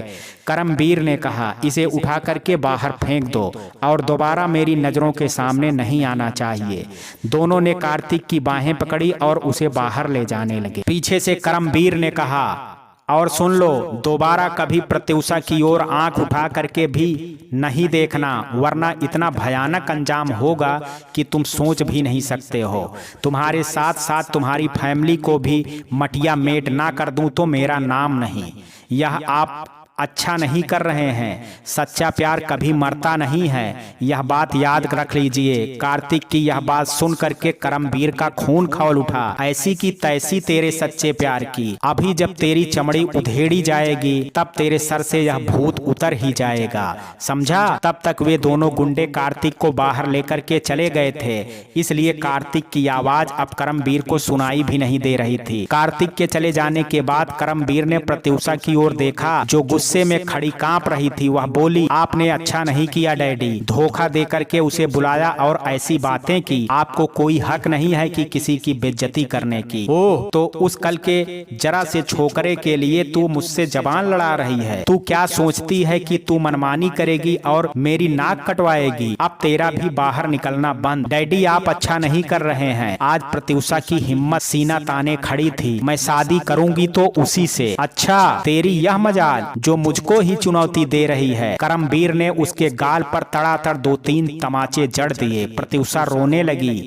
करमवीर ने कहा इसे उठा करके बाहर फेंक दो और दोबारा मेरी नजरों के सामने नहीं आना चाहिए। दोनों ने कार्तिक की बाहें पकड़ी और उसे बाहर ले जाने लगे। पीछे से करमवीर ने कहा और सुन लो, दोबारा कभी प्रत्युषा की ओर आंख उठा करके भी नहीं देखना, वरना इतना भयानक अंजाम होगा कि तुम सोच भी नहीं सकते हो। तुम्हारे साथ साथ तुम्हारी फैमिली को भी मटिया मेट ना कर दूं तो मेरा नाम नहीं। यह आप अच्छा नहीं कर रहे हैं। सच्चा प्यार कभी मरता नहीं है, यह बात याद रख लीजिए। कार्तिक की यह बात सुन करके करमवीर का खून खौल उठा। ऐसी की तैसी तेरे सच्चे प्यार की, अभी जब तेरी चमड़ी उधेड़ी जाएगी तब तेरे सर से यह भूत उतर ही जाएगा, समझा? तब तक वे दोनों गुंडे कार्तिक को बाहर लेकर के चले गए थे, इसलिए कार्तिक की आवाज अब करमवीर को सुनाई भी नहीं दे रही थी। कार्तिक के चले जाने के बाद करमवीर ने प्रत्युषा की ओर देखा जो गुस्से में खड़ी कांप रही थी। वह बोली, आपने अच्छा नहीं किया डैडी, धोखा दे करके उसे बुलाया और ऐसी बातें की। आपको कोई हक नहीं है कि किसी की बेइज्जती करने की। ओह, तो उस कल के जरा से छोकरे के लिए तू मुझसे जबान लड़ा रही है? तू क्या सोचती है कि तू मनमानी करेगी और मेरी नाक कटवाएगी? अब तेरा भी बाहर निकलना बंद। डैडी आप अच्छा नहीं कर रहे हैं। आज प्रत्युषा की हिम्मत सीना ताने खड़ी थी। मैं शादी करूंगी तो उसी से। अच्छा, तेरी यह मजाल जो मुझको ही चुनौती दे रही है। करमवीर ने उसके गाल पर तड़ातड़ 2-3 तमाचे जड़ दिए। प्रत्युषा रोने लगी।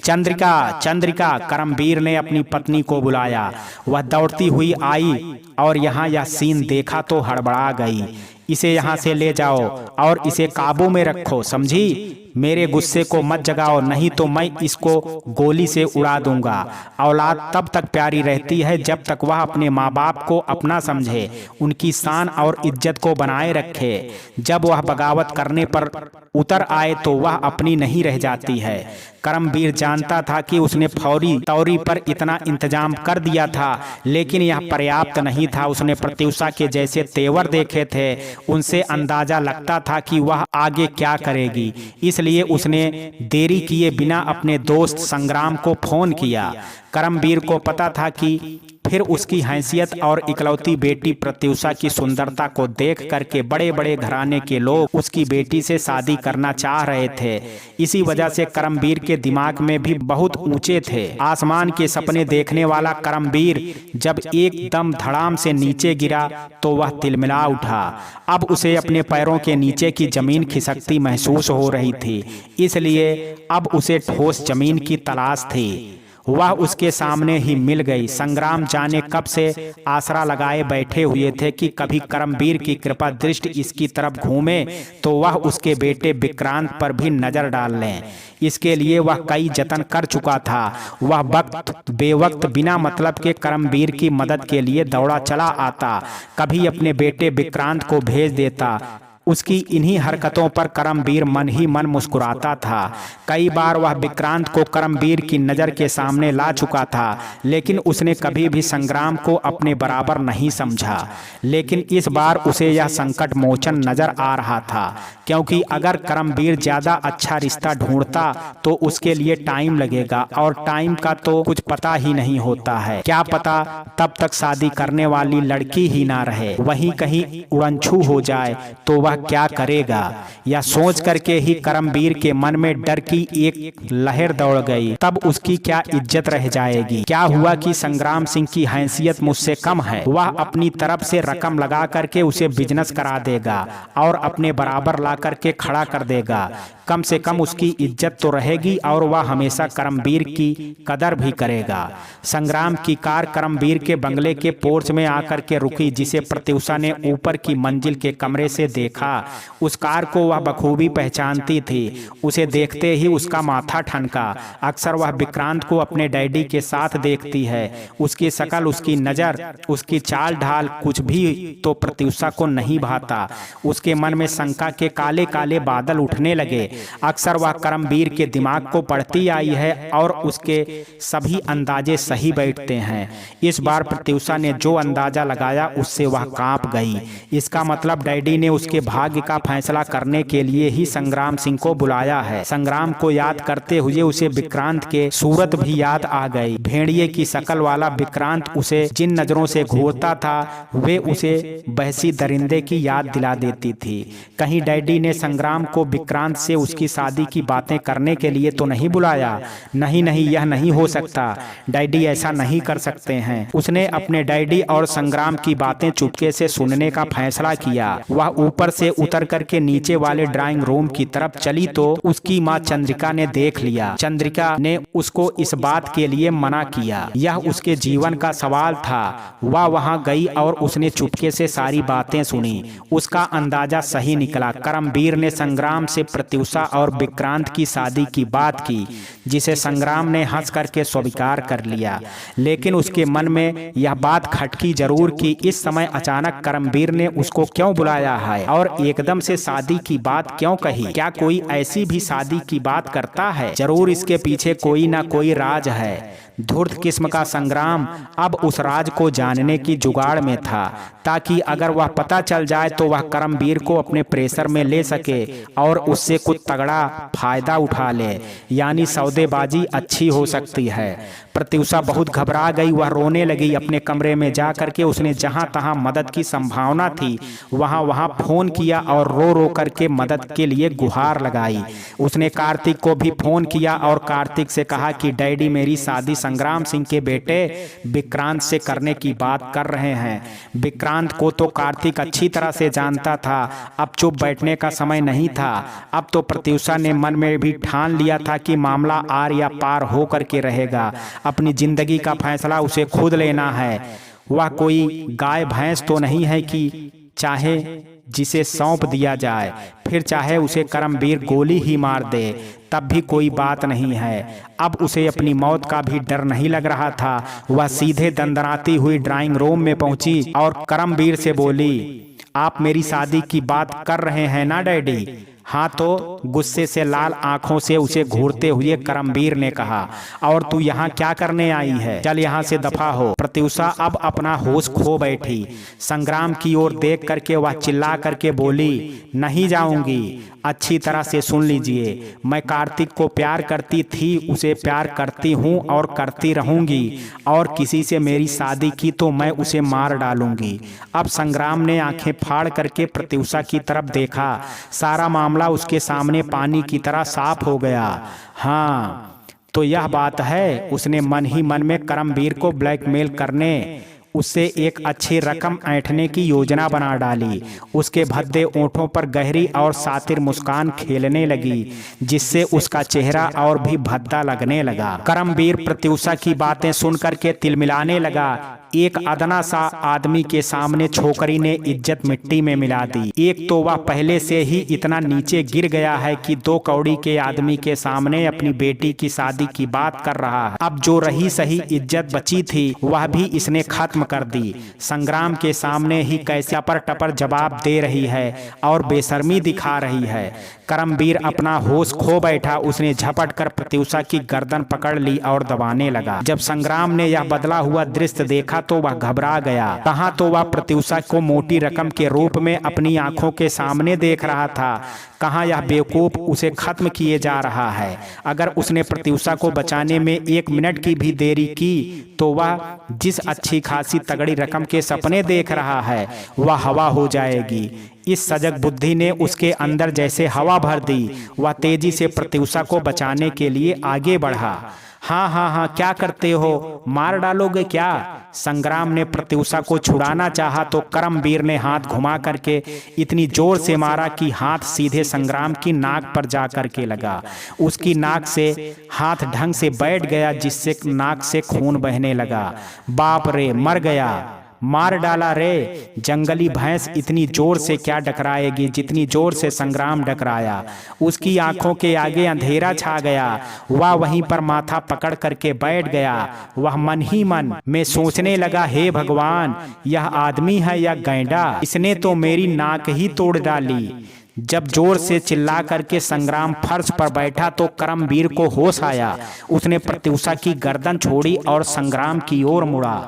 चंद्रिका, चंद्रिका, करमवीर ने अपनी पत्नी को बुलाया। वह दौड़ती हुई आई और यहाँ यह सीन देखा तो हड़बड़ा गई। इसे यहाँ से ले जाओ और इसे काबू में रखो, समझी? मेरे गुस्से को मत जगाओ, नहीं तो मैं इसको गोली से उड़ा दूंगा। औलाद तब तक प्यारी रहती है जब तक वह अपने माँ बाप को अपना समझे, उनकी शान और इज्जत को बनाए रखे। जब वह बगावत करने पर उतर आए तो वह अपनी नहीं रह जाती है। करमवीर जानता था कि उसने फौरी तौरी पर इतना इंतजाम कर दिया था, लेकिन यह पर्याप्त नहीं था। उसने प्रत्युषा के जैसे तेवर देखे थे, उनसे अंदाजा लगता था कि वह आगे क्या करेगी। इसलिए उसने देरी किए बिना अपने दोस्त संग्राम को फोन किया। करमवीर को पता था कि फिर उसकी हैसियत और इकलौती बेटी प्रत्युषा की सुंदरता को देख करके बड़े बड़े घराने के लोग उसकी बेटी से शादी करना चाह रहे थे। इसी वजह से करमवीर के दिमाग में भी बहुत ऊंचे थे। आसमान के सपने देखने वाला करमवीर जब एकदम धड़ाम से नीचे गिरा तो वह तिलमिला उठा। अब उसे अपने पैरों के नीचे की जमीन खिसकती महसूस हो रही थी, इसलिए अब उसे ठोस जमीन की तलाश थी। वह उसके सामने ही मिल गई। संग्राम जाने कब से आसरा लगाए बैठे हुए थे कि कभी करमवीर की कृपा दृष्टि इसकी तरफ घूमे तो वह उसके बेटे विक्रांत पर भी नजर डाल लें। इसके लिए वह कई जतन कर चुका था। वह वक्त बेवक्त बिना मतलब के करमवीर की मदद के लिए दौड़ा चला आता, कभी अपने बेटे विक्रांत को भेज देता। उसकी इन्हीं हरकतों पर करमवीर मन ही मन मुस्कुराता था। कई बार वह विक्रांत को करमवीर की नज़र के सामने ला चुका था, लेकिन उसने कभी भी संग्राम को अपने बराबर नहीं समझा। लेकिन इस बार उसे यह संकट मोचन नजर आ रहा था, क्योंकि अगर करमवीर ज़्यादा अच्छा रिश्ता ढूंढता तो उसके लिए टाइम लगेगा, और टाइम का तो कुछ पता ही नहीं होता है। क्या पता तब तक शादी करने वाली लड़की ही ना रहे, वहीं कहीं उड़नछू हो जाए तो वह क्या करेगा। यह सोच करके ही करमवीर के मन में डर की एक लहर दौड़ गई। तब उसकी क्या इज्जत रह जाएगी। क्या हुआ कि संग्राम सिंह की हैसियत मुझसे कम है, वह अपनी तरफ से रकम लगा करके उसे बिजनेस करा देगा और अपने बराबर ला करके खड़ा कर देगा। कम से कम उसकी इज्जत तो रहेगी और वह हमेशा करमवीर की कदर भी करेगा। संग्राम की कार करमवीर के बंगले के पोर्च में आकर के रुकी, जिसे प्रत्युषा ने ऊपर की मंजिल के कमरे से देखा। उस कार को वह बखूबी पहचानती थी। उसे देखते ही उसका माथा ठनका। अक्सर वह विक्रांत को अपने डैडी के साथ देखती है। उसकी शकल, उसकी नज़र, उसकी चाल ढाल कुछ भी तो प्रत्युषा को नहीं भाता। उसके मन में शंका के काले काले बादल उठने लगे। अक्सर वह करमवीर के दिमाग को पढ़ती आई है और उसके सभी अंदाजे सही बैठते हैं। इस बार प्रत्युषा ने जो अंदाजा लगाया उससे वह कांप गई। इसका मतलब डैडी ने उसके भाग्य का फैसला करने के लिए ही संग्राम सिंह को बुलाया है। संग्राम को याद करते हुए उसे विक्रांत के सूरत भी याद आ गई। भेड़िए की शकल वाला विक्रांत उसे जिन नजरों से घूरता था वे उसे बहसी दरिंदे की याद दिला देती थी। कहीं डैडी ने संग्राम को विक्रांत से उसकी शादी की बातें करने के लिए तो नहीं बुलाया? नहीं नहीं, यह नहीं हो सकता। डैडी ऐसा नहीं कर सकते हैं। उसने अपने डैडी और संग्राम की बातें चुपके से सुनने का फैसला किया। वह ऊपर से उतर करके नीचे वाले ड्राइंग रूम की तरफ चली तो उसकी माँ चंद्रिका ने देख लिया। चंद्रिका ने उसको इस बात के लिए मना किया। यह उसके जीवन का सवाल था। वह वहां गई और उसने चुपके से सारी बातें सुनी। उसका अंदाजा सही निकला। करमवीर ने संग्राम से प्रत्युषा और विक्रांत की शादी की बात की, जिसे संग्राम ने हंस करके स्वीकार कर लिया। लेकिन उसके मन में यह बात खटकी जरूर कि इस समय अचानक करमवीर ने उसको क्यों बुलाया है और एकदम से शादी की बात क्यों कही। क्या कोई ऐसी भी शादी की बात करता है? जरूर इसके पीछे कोई ना कोई राज है। धूर्त किस्म का संग्राम अब उस राज को जानने की जुगाड़ में था, ताकि अगर वह पता चल जाए तो वह करमवीर को अपने प्रेशर में ले सके और उससे कुछ तगड़ा फायदा उठा ले। यानी सौदेबाजी अच्छी हो सकती है। प्रत्युषा बहुत घबरा गई। वह रोने लगी। अपने कमरे में जा करके उसने जहां तहां मदद की संभावना थी वहां वहां फोन किया और रो रो करके मदद के लिए गुहार लगाई। उसने कार्तिक को भी फोन किया और कार्तिक से कहा कि डैडी मेरी शादी संग्राम सिंह के बेटे विक्रांत से करने की बात कर रहे हैं। विक्रांत को तो कार्तिक अच्छी तरह से जानता था। अब चुप बैठने का समय नहीं था। अब तो प्रत्युषा ने मन में भी ठान लिया था कि मामला आर या पार हो करके रहेगा। अपनी जिंदगी का फैसला उसे खुद लेना है। वह कोई गाय भैंस तो नहीं है कि चाहे जिसे सौंप दिया जाए, फिर चाहे उसे करमवीर गोली ही मार दे तब भी कोई बात नहीं है। अब उसे अपनी मौत का भी डर नहीं लग रहा था। वह सीधे दंदनाती हुई ड्राइंग रूम में पहुंची और करमवीर से बोली, आप मेरी शादी की बात कर रहे हैं ना डैडी? हाँ तो गुस्से से लाल आंखों से उसे घूरते हुए करमवीर ने कहा, और तू यहाँ क्या करने आई है? चल यहाँ से दफा हो। प्रत्युषा अब अपना होश खो बैठी। संग्राम की ओर देख करके वह चिल्ला करके बोली, नहीं जाऊंगी। अच्छी तरह से सुन लीजिए, मैं कार्तिक को प्यार करती थी, उसे प्यार करती हूँ और करती रहूंगी, और किसी से मेरी शादी की तो मैं उसे मार डालूंगी। अब संग्राम ने आंखें फाड़ करके प्रत्युषा की तरफ देखा। सारा मामला उसके सामने पानी की तरह साफ हो गया। हाँ तो यह बात है, उसने मन ही मन में करमवीर को ब्लैकमेल करने, उससे एक अच्छी रकम ऐंठने की योजना बना डाली। उसके भद्दे ओंठों पर गहरी और सातिर मुस्कान खेलने लगी, जिससे उसका चेहरा और भी भद्दा लगने लगा। करमवीर प्रत्युषा की बातें सुन करके तिलमिलाने लगा। एक अदना सा आदमी के सामने छोकरी ने इज्जत मिट्टी में मिला दी। एक तो वह पहले से ही इतना नीचे गिर गया है कि 2 कौड़ी के आदमी के सामने अपनी बेटी की शादी की बात कर रहा है। अब जो रही सही इज्जत बची थी वह भी इसने खत्म कर दी। संग्राम के सामने ही कैसे अपर टपर जवाब दे रही है और बेशर्मी दिखा रही है। करमवीर अपना होश खो बैठा। उसने झपट कर प्रत्युषा की गर्दन पकड़ ली और दबाने लगा। जब संग्राम ने यह बदला हुआ दृश्य देखा तो वह घबरा गया। कहाँ तो वह प्रत्युषा को मोटी रकम के रूप में अपनी आंखों के सामने देख रहा था, कहाँ यह बेवकूफ उसे खत्म किए जा रहा है। अगर उसने प्रत्युषा को बचाने में 1 मिनट की भी देरी की तो वह जिस अच्छी खासी तगड़ी रकम के सपने देख रहा है वह हवा हो जाएगी। इस सजग बुद्धि ने उसके अंदर जैसे हवा भर दी। वह तेजी से प्रत्युषा को बचाने के लिए आगे बढ़ा। हाँ हाँ हाँ, क्या करते हो? मार डालोगे क्या? संग्राम ने प्रत्युषा को छुड़ाना चाहा तो करमवीर ने हाथ घुमा करके इतनी जोर से मारा कि हाथ सीधे संग्राम की नाक पर जा करके लगा। उसकी नाक से हाथ ढंग से बैठ गया, जिससे नाक से खून बहने लगा। बाप रे, मर गया, मार डाला रे। जंगली भैंस इतनी जोर से क्या डकराएगी जितनी जोर से संग्राम डकराया। उसकी आंखों के आगे अंधेरा छा गया। वह वहीं पर माथा पकड़ करके बैठ गया। वह मन ही मन में सोचने लगा, हे भगवान, यह आदमी है या गैंडा? इसने तो मेरी नाक ही तोड़ डाली। जब जोर से चिल्ला करके संग्राम फर्श पर बैठा तो करमवीर को होश आया। उसने प्रत्युषा की गर्दन छोड़ी और संग्राम की ओर मुड़ा।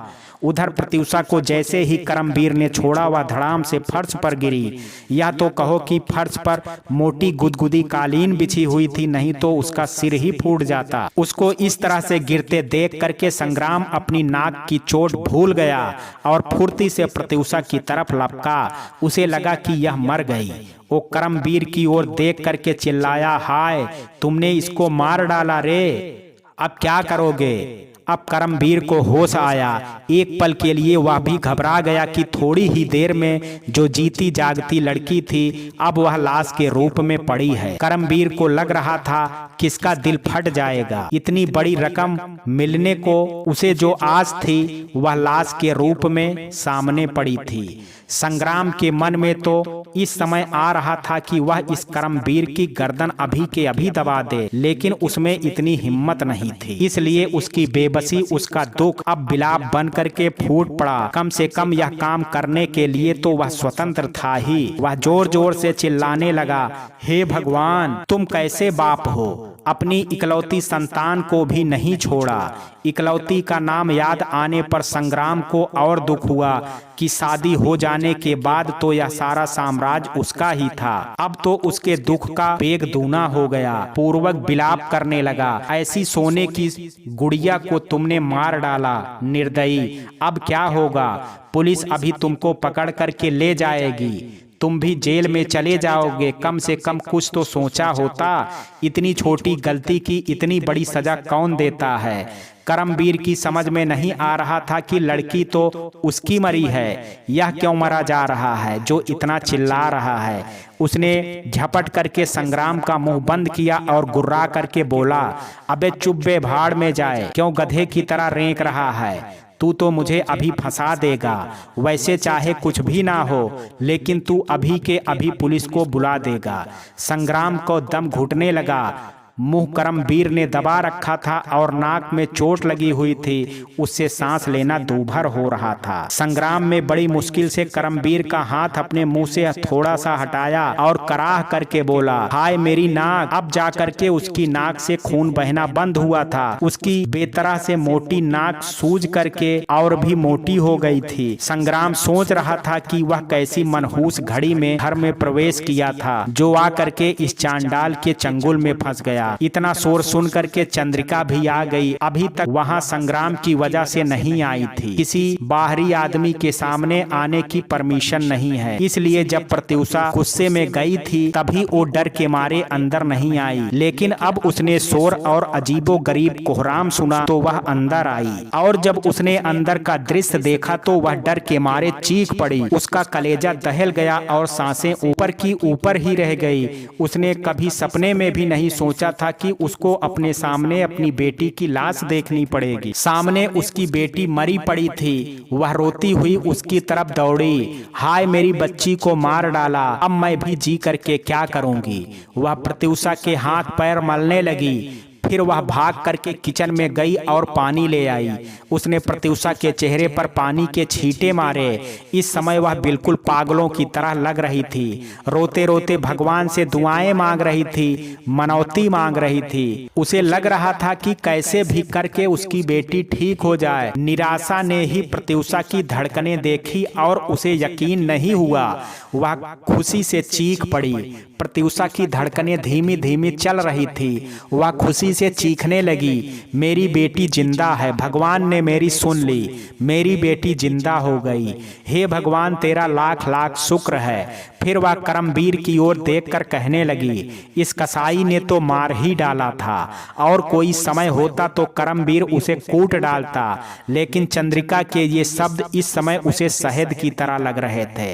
उधर प्रत्युषा को जैसे ही करमवीर ने छोड़ा वह धड़ाम से फर्श पर गिरी। या तो कहो कि फर्श पर मोटी गुदगुदी कालीन बिछी हुई थी, नहीं तो उसका सिर ही फूट जाता। उसको इस तरह से गिरते देख करके संग्राम अपनी नाक की चोट भूल गया और फुर्ती से प्रत्युषा की तरफ लपका। उसे लगा कि यह मर गई। वो करमवीर की ओर देख करके चिल्लाया, हाय, तुमने इसको मार डाला रे, अब क्या करोगे? अब करमवीर को होश आया। एक पल के लिए वह भी घबरा गया कि थोड़ी ही देर में जो जीती जागती लड़की थी अब वह लाश के रूप में पड़ी है। करमवीर को लग रहा था किसका दिल फट जाएगा। इतनी बड़ी रकम मिलने को उसे जो आस थी वह लाश के रूप में सामने पड़ी थी। संग्राम के मन में तो इस समय आ रहा था कि वह इस करमवीर की गर्दन अभी के अभी दबा दे, लेकिन उसमें इतनी हिम्मत नहीं थी। इसलिए उसकी बेबसी, उसका दुख अब बिलाप बन करके फूट पड़ा। कम से कम यह काम करने के लिए तो वह स्वतंत्र था ही। वह जोर जोर से चिल्लाने लगा, हे भगवान, तुम कैसे बाप हो? अपनी इकलौती संतान को भी नहीं छोड़ा। इकलौती का नाम याद आने पर संग्राम को और दुख हुआ कि शादी हो जाने के बाद तो यह सारा साम्राज्य उसका ही था। अब तो उसके दुख का वेग दूना हो गया। पूर्वक बिलाप करने लगा, ऐसी सोने की गुड़िया को तुमने मार डाला, निर्दयी। अब क्या होगा? पुलिस अभी तुमको पकड़ करके ले जाएगी, तुम भी जेल में चले जाओगे। कम से कम कुछ तो सोचा होता। इतनी छोटी गलती की इतनी बड़ी सजा कौन देता है? करमवीर की समझ में नहीं आ रहा था कि लड़की तो उसकी मरी है, यह क्यों मरा जा रहा है जो इतना चिल्ला रहा है। उसने झपट करके संग्राम का मुंह बंद किया और गुर्रा करके बोला, अबे चुप बे, भाड़ में जाए, क्यों गधे की तरह रेंक रहा है? तू तो मुझे अभी फंसा देगा। वैसे चाहे कुछ भी ना हो, लेकिन तू अभी के अभी पुलिस को बुला देगा। संग्राम को दम घुटने लगा। मुंह करमवीर ने दबा रखा था और नाक में चोट लगी हुई थी, उससे सांस लेना दूभर हो रहा था। संग्राम में बड़ी मुश्किल से करमवीर का हाथ अपने मुंह से थोड़ा सा हटाया और कराह करके बोला, हाय मेरी नाक। अब जाकर के उसकी नाक से खून बहना बंद हुआ था। उसकी बेतरह से मोटी नाक सूज करके और भी मोटी हो गई थी। संग्राम सोच रहा था कि वह कैसी मनहूस घड़ी में घर में प्रवेश किया था, जो आकर के इस चांडाल के चंगुल में फंस गया। इतना शोर सुन करके चंद्रिका भी आ गई। अभी तक वहां संग्राम की वजह से नहीं आई थी। किसी बाहरी आदमी के सामने आने की परमिशन नहीं है, इसलिए जब प्रत्युषा गुस्से में गई थी तभी वो डर के मारे अंदर नहीं आई। लेकिन अब उसने शोर और अजीबो गरीब कोहराम सुना तो वह अंदर आई, और जब उसने अंदर का दृश्य देखा तो वह डर के मारे चीख पड़ी। उसका कलेजा दहल गया और सांसें ऊपर की ऊपर ही रह गई। उसने कभी सपने में भी नहीं सोचा था कि उसको अपने सामने अपनी बेटी की लाश देखनी पड़ेगी। सामने उसकी बेटी मरी पड़ी थी। वह रोती हुई उसकी तरफ दौड़ी, हाय मेरी बच्ची को मार डाला, अब मैं भी जी करके क्या करूंगी। वह प्रत्युषा के हाथ पैर मलने लगी। फिर वह भाग करके किचन में गई और पानी ले आई। उसने प्रत्युषा के चेहरे पर पानी के छींटे मारे। इस समय वह बिल्कुल पागलों की तरह लग रही थी। रोते रोते भगवान से दुआएं मांग रही थी, मनौती मांग रही थी। उसे लग रहा था कि कैसे भी करके उसकी बेटी ठीक हो जाए। निराशा ने ही प्रत्युषा की धड़कनें देखी और उसे यकीन नहीं हुआ। वह खुशी से चीख पड़ी। प्रत्युषा की धड़कनें धीमी धीमी चल रही थी। वह खुशी से चीखने लगी, मेरी बेटी जिंदा है, भगवान ने मेरी सुन ली, मेरी बेटी जिंदा हो गई, हे भगवान तेरा लाख लाख शुक्र है। फिर वह करमवीर की ओर देखकर कहने लगी, इस कसाई ने तो मार ही डाला था, और कोई समय होता तो करमवीर उसे कूट डालता, लेकिन चंद्रिका के ये शब्द इस समय उसे शहद की तरह लग रहे थे।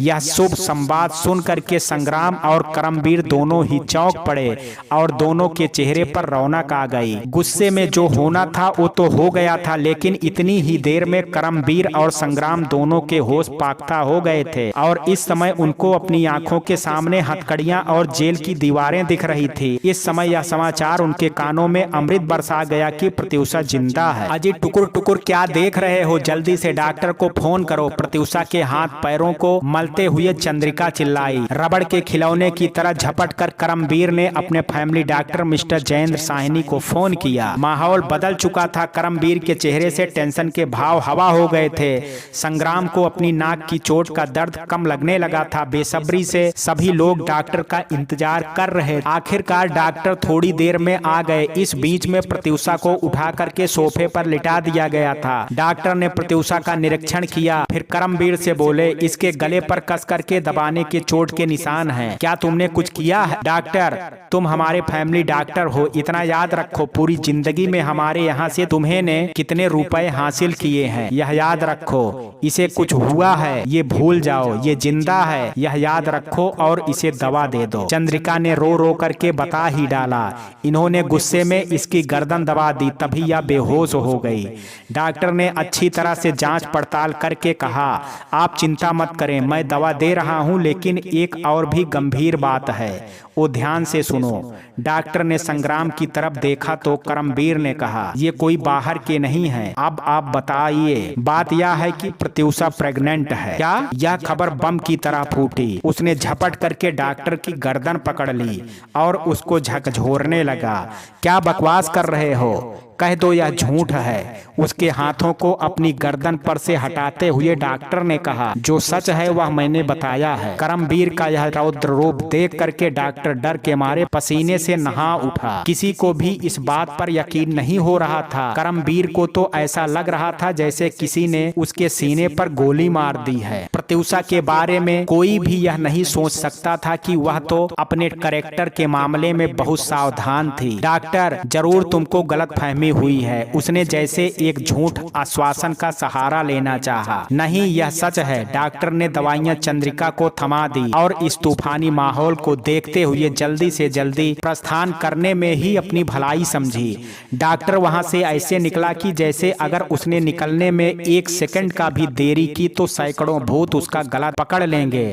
यह शुभ संवाद सुन करके संग्राम और करमवीर दोनों ही चौंक पड़े और दोनों के चेहरे पर रौनक आ गई। गुस्से में जो होना था वो तो हो गया था, लेकिन इतनी ही देर में करमवीर और संग्राम दोनों के होश पाक्ता हो गए थे और इस समय उनको अपनी आंखों के सामने हथकड़ियां और जेल की दीवारें दिख रही थी। इस समय यह समाचार उनके कानों में अमृत बरसा गया कि प्रत्युषा जिंदा है। अजी टुकुर टुकुर क्या देख रहे हो, जल्दी से डॉक्टर को फोन करो। प्रत्युषा के हाथ पैरों को मलते हुए चंद्रिका चिल्लाई। रबड़ के खिलौने की तरह झपट कर करमवीर ने अपने family doctor mister Jayendra Sahni को फोन किया। माहौल बदल चुका था। करमवीर के चेहरे से टेंशन के भाव हवा हो गए थे। संग्राम को अपनी नाक की चोट का दर्द कम लगने लगा था। बेसब्री से सभी लोग डॉक्टर का इंतजार कर रहे। आखिरकार डॉक्टर थोड़ी देर में आ गए। इस बीच में प्रत्युषा को उठा करके सोफे पर लिटा दिया गया था। डॉक्टर ने प्रत्युषा का निरीक्षण किया, फिर करमवीर से बोले, इसके गले पर कस करके दबाने के चोट के निशान हैं। क्या तुमने कुछ किया है? डॉक्टर, तुम हमारे फैमिली डॉक्टर हो, इतना याद रखो, पूरी जिंदगी में हमारे यहाँ से तुम्हें ने कितने रुपए हासिल किए हैं, यह याद रखो। इसे कुछ हुआ है ये भूल जाओ, ये जिंदा है यह याद रखो और इसे दवा दे दो। चंद्रिका ने रो रो करके बता ही डाला। इन्होंने गुस्से में इसकी गर्दन दबा दी, तभी यह बेहोश हो गई। डॉक्टर ने अच्छी तरह से जांच पड़ताल करके कहा, आप चिंता मत करें, मैं दवा दे रहा हूं, लेकिन एक और भी गंभीर बात है, वो ध्यान से सुनो। डॉक्टर ने संग्राम की तरफ देखा तो करमवीर ने कहा, ये कोई बाहर के नहीं है, अब आप बताइए। बात यह है कि प्रत्युषा प्रेग्नेंट है। क्या? यह खबर बम की तरह फूटी। उसने झपट करके डॉक्टर की गर्दन पकड़ ली और उसको झकझोरने लगा। क्या बकवास कर रहे हो, कह दो यह झूठ है। उसके हाथों को अपनी गर्दन पर से हटाते हुए डॉक्टर ने कहा, जो सच है वह मैंने बताया है। करमवीर का यह रौद्र रूप देख करके डॉक्टर डर के मारे पसीने से नहा उठा। किसी को भी इस बात पर यकीन नहीं हो रहा था। करमवीर को तो ऐसा लग रहा था जैसे किसी ने उसके सीने पर गोली मार दी है। प्रत्युषा के बारे में कोई भी यह नहीं सोच सकता था कि वह तो अपने कैरेक्टर के मामले में बहुत सावधान थी। डॉक्टर, जरूर तुमको गलतफहमी हुई है। उसने जैसे एक झूठ आश्वासन का सहारा लेना चाहा। नहीं, यह सच है। डॉक्टर ने दवाइयां चंद्रिका को थमा दी और इस तूफानी माहौल को देखते हुए हुए जल्दी से जल्दी प्रस्थान करने में ही अपनी भलाई समझी। डॉक्टर वहां से ऐसे निकला कि जैसे अगर उसने निकलने में 1 सेकंड का भी देरी की तो सैकड़ों भूत उसका गला पकड़ लेंगे।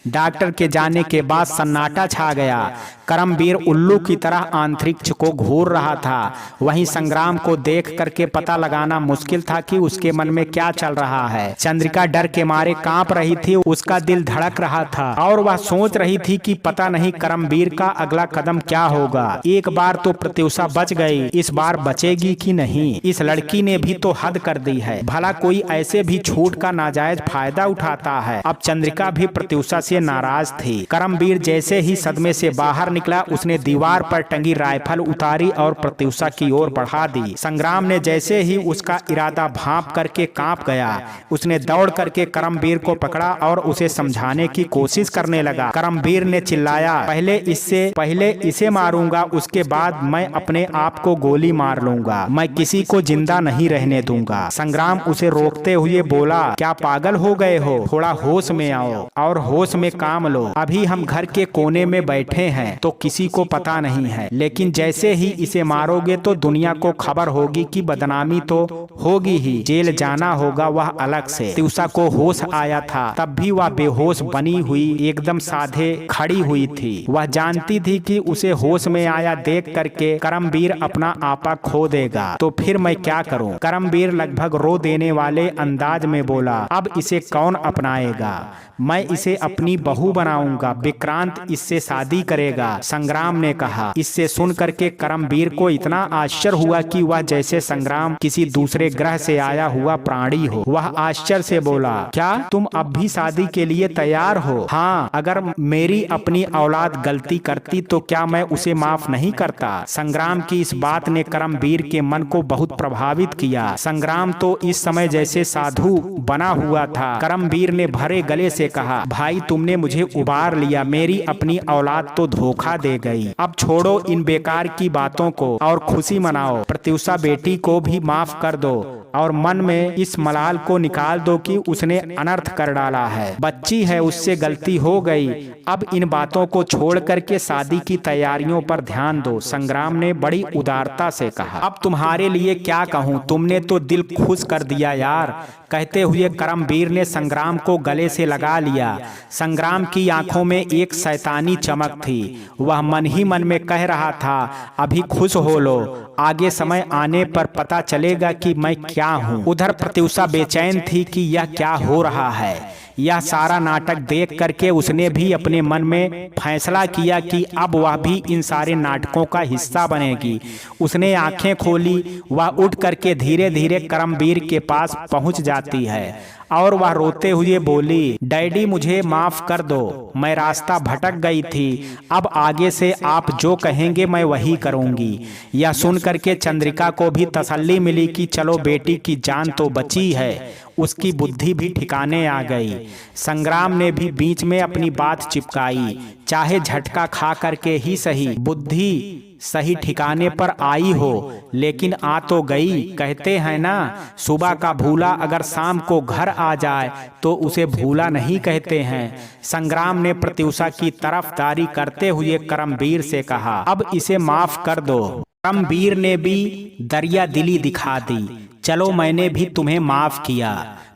डॉक्टर के जाने के बाद सन्नाटा छा गया। करमवीर उल्लू की तरह अंतरिक्ष को घूर रहा था। वहीं संग्राम को देख करके पता लगाना मुश्किल था कि उसके मन में क्या चल रहा है। चंद्रिका डर के मारे कांप रही थी, उसका दिल धड़क रहा था और वह सोच रही थी कि पता नहीं करमवीर का अगला कदम क्या होगा। एक बार तो प्रत्युषा बच गई, इस बार बचेगी कि नहीं। इस लड़की ने भी तो हद कर दी है, भला कोई ऐसे भी छूट का नाजायज फायदा उठाता है। अब चंद्रिका भी प्रत्युषा से नाराज थी। करमवीर जैसे ही सदमे से बाहर निकला, उसने दीवार पर टंगी राइफल उतारी और प्रत्युषा की ओर बढ़ा दी। संग्राम ने जैसे ही उसका इरादा भांप करके कांप गया, उसने दौड़ करके करमवीर को पकड़ा और उसे समझाने की कोशिश करने लगा। करमवीर ने चिल्लाया, पहले इसे मारूंगा, उसके बाद मैं अपने आप को गोली मार लूंगा। मैं किसी को जिंदा नहीं रहने दूंगा। संग्राम उसे रोकते हुए बोला, क्या पागल हो गए हो? थोड़ा होश में आओ और होश में काम लो। अभी हम घर के कोने में बैठे हैं तो किसी को पता नहीं है, लेकिन जैसे ही इसे मारोगे तो दुनिया को खबर होगी कि बदनामी तो होगी ही, जेल जाना होगा, वह अलग से। प्रत्युषा को होश आया था, तब भी वह बेहोश बनी हुई एकदम साधे खड़ी हुई थी। वह जानती थी कि उसे होश में आया देख करके करमवीर अपना आपा खो देगा, तो फिर मैं क्या करूं? करमवीर लगभग रो देने वाले अंदाज में बोला, अब इसे कौन अपनाएगा? मैं इसे अपनी बहू बनाऊंगा, विक्रांत इससे शादी करेगा, संग्राम ने कहा। इससे सुन करके करमवीर को इतना आश्चर्य हुआ कि वह जैसे संग्राम किसी दूसरे ग्रह से आया हुआ प्राणी हो। वह आश्चर्य से बोला, क्या तुम अब भी शादी के लिए तैयार हो? हाँ, अगर मेरी अपनी औलाद गलती करती तो क्या मैं उसे माफ नहीं करता? संग्राम की इस बात ने करमवीर के मन को बहुत प्रभावित किया। संग्राम तो इस समय जैसे साधु बना हुआ था। करमवीर ने भरे गले से कहा, भाई तुमने मुझे उबार लिया, मेरी अपनी औलाद तो धोखा दे गई। अब छोड़ो इन बेकार की बातों को और खुशी मनाओ। प्रत्युषा बेटी को भी माफ कर दो और मन में इस मलाल को निकाल दो कि उसने अनर्थ कर डाला है। बच्ची है, उससे गलती हो गई। अब इन बातों को छोड़ करके शादी की तैयारियों पर ध्यान दो, संग्राम ने बड़ी उदारता से कहा। अब तुम्हारे लिए क्या कहूँ, तुमने तो दिल खुश कर दिया यार, कहते हुए करमवीर ने संग्राम को गले से लगा लिया। संग्राम की आंखों में एक शैतानी चमक थी। वह मन ही मन में कह रहा था, अभी खुश हो लो, आगे समय आने पर पता चलेगा कि मैं क्या हूँ। उधर प्रत्युषा बेचैन थी कि यह क्या हो रहा है। यह सारा नाटक देख करके उसने भी अपने मन में फैसला किया कि अब वह भी इन सारे नाटकों का हिस्सा बनेगी। उसने आंखें खोली, वह उठ करके धीरे धीरे करमवीर के पास पहुंच जाती है और वह रोते हुए बोली, डैडी मुझे माफ कर दो, मैं रास्ता भटक गई थी, अब आगे से आप जो कहेंगे मैं वही करूंगी। यह सुन करके चंद्रिका को भी तसल्ली मिली कि चलो बेटी की जान तो बची है, उसकी बुद्धि भी ठिकाने आ गई। संग्राम ने भी बीच में अपनी बात चिपकाई, चाहे झटका खा करके ही सही, बुद्धि सही ठिकाने पर आई हो, लेकिन आ तो गई। कहते हैं ना, सुबह का भूला अगर शाम को घर आ जाए तो उसे भूला नहीं कहते हैं। संग्राम ने प्रत्युषा की तरफदारी करते हुए करमवीर से कहा, अब इसे माफ कर दो। करमवीर ने भी दरिया दिली दिखा दी, चलो मैंने भी तुम्हें माफ किया,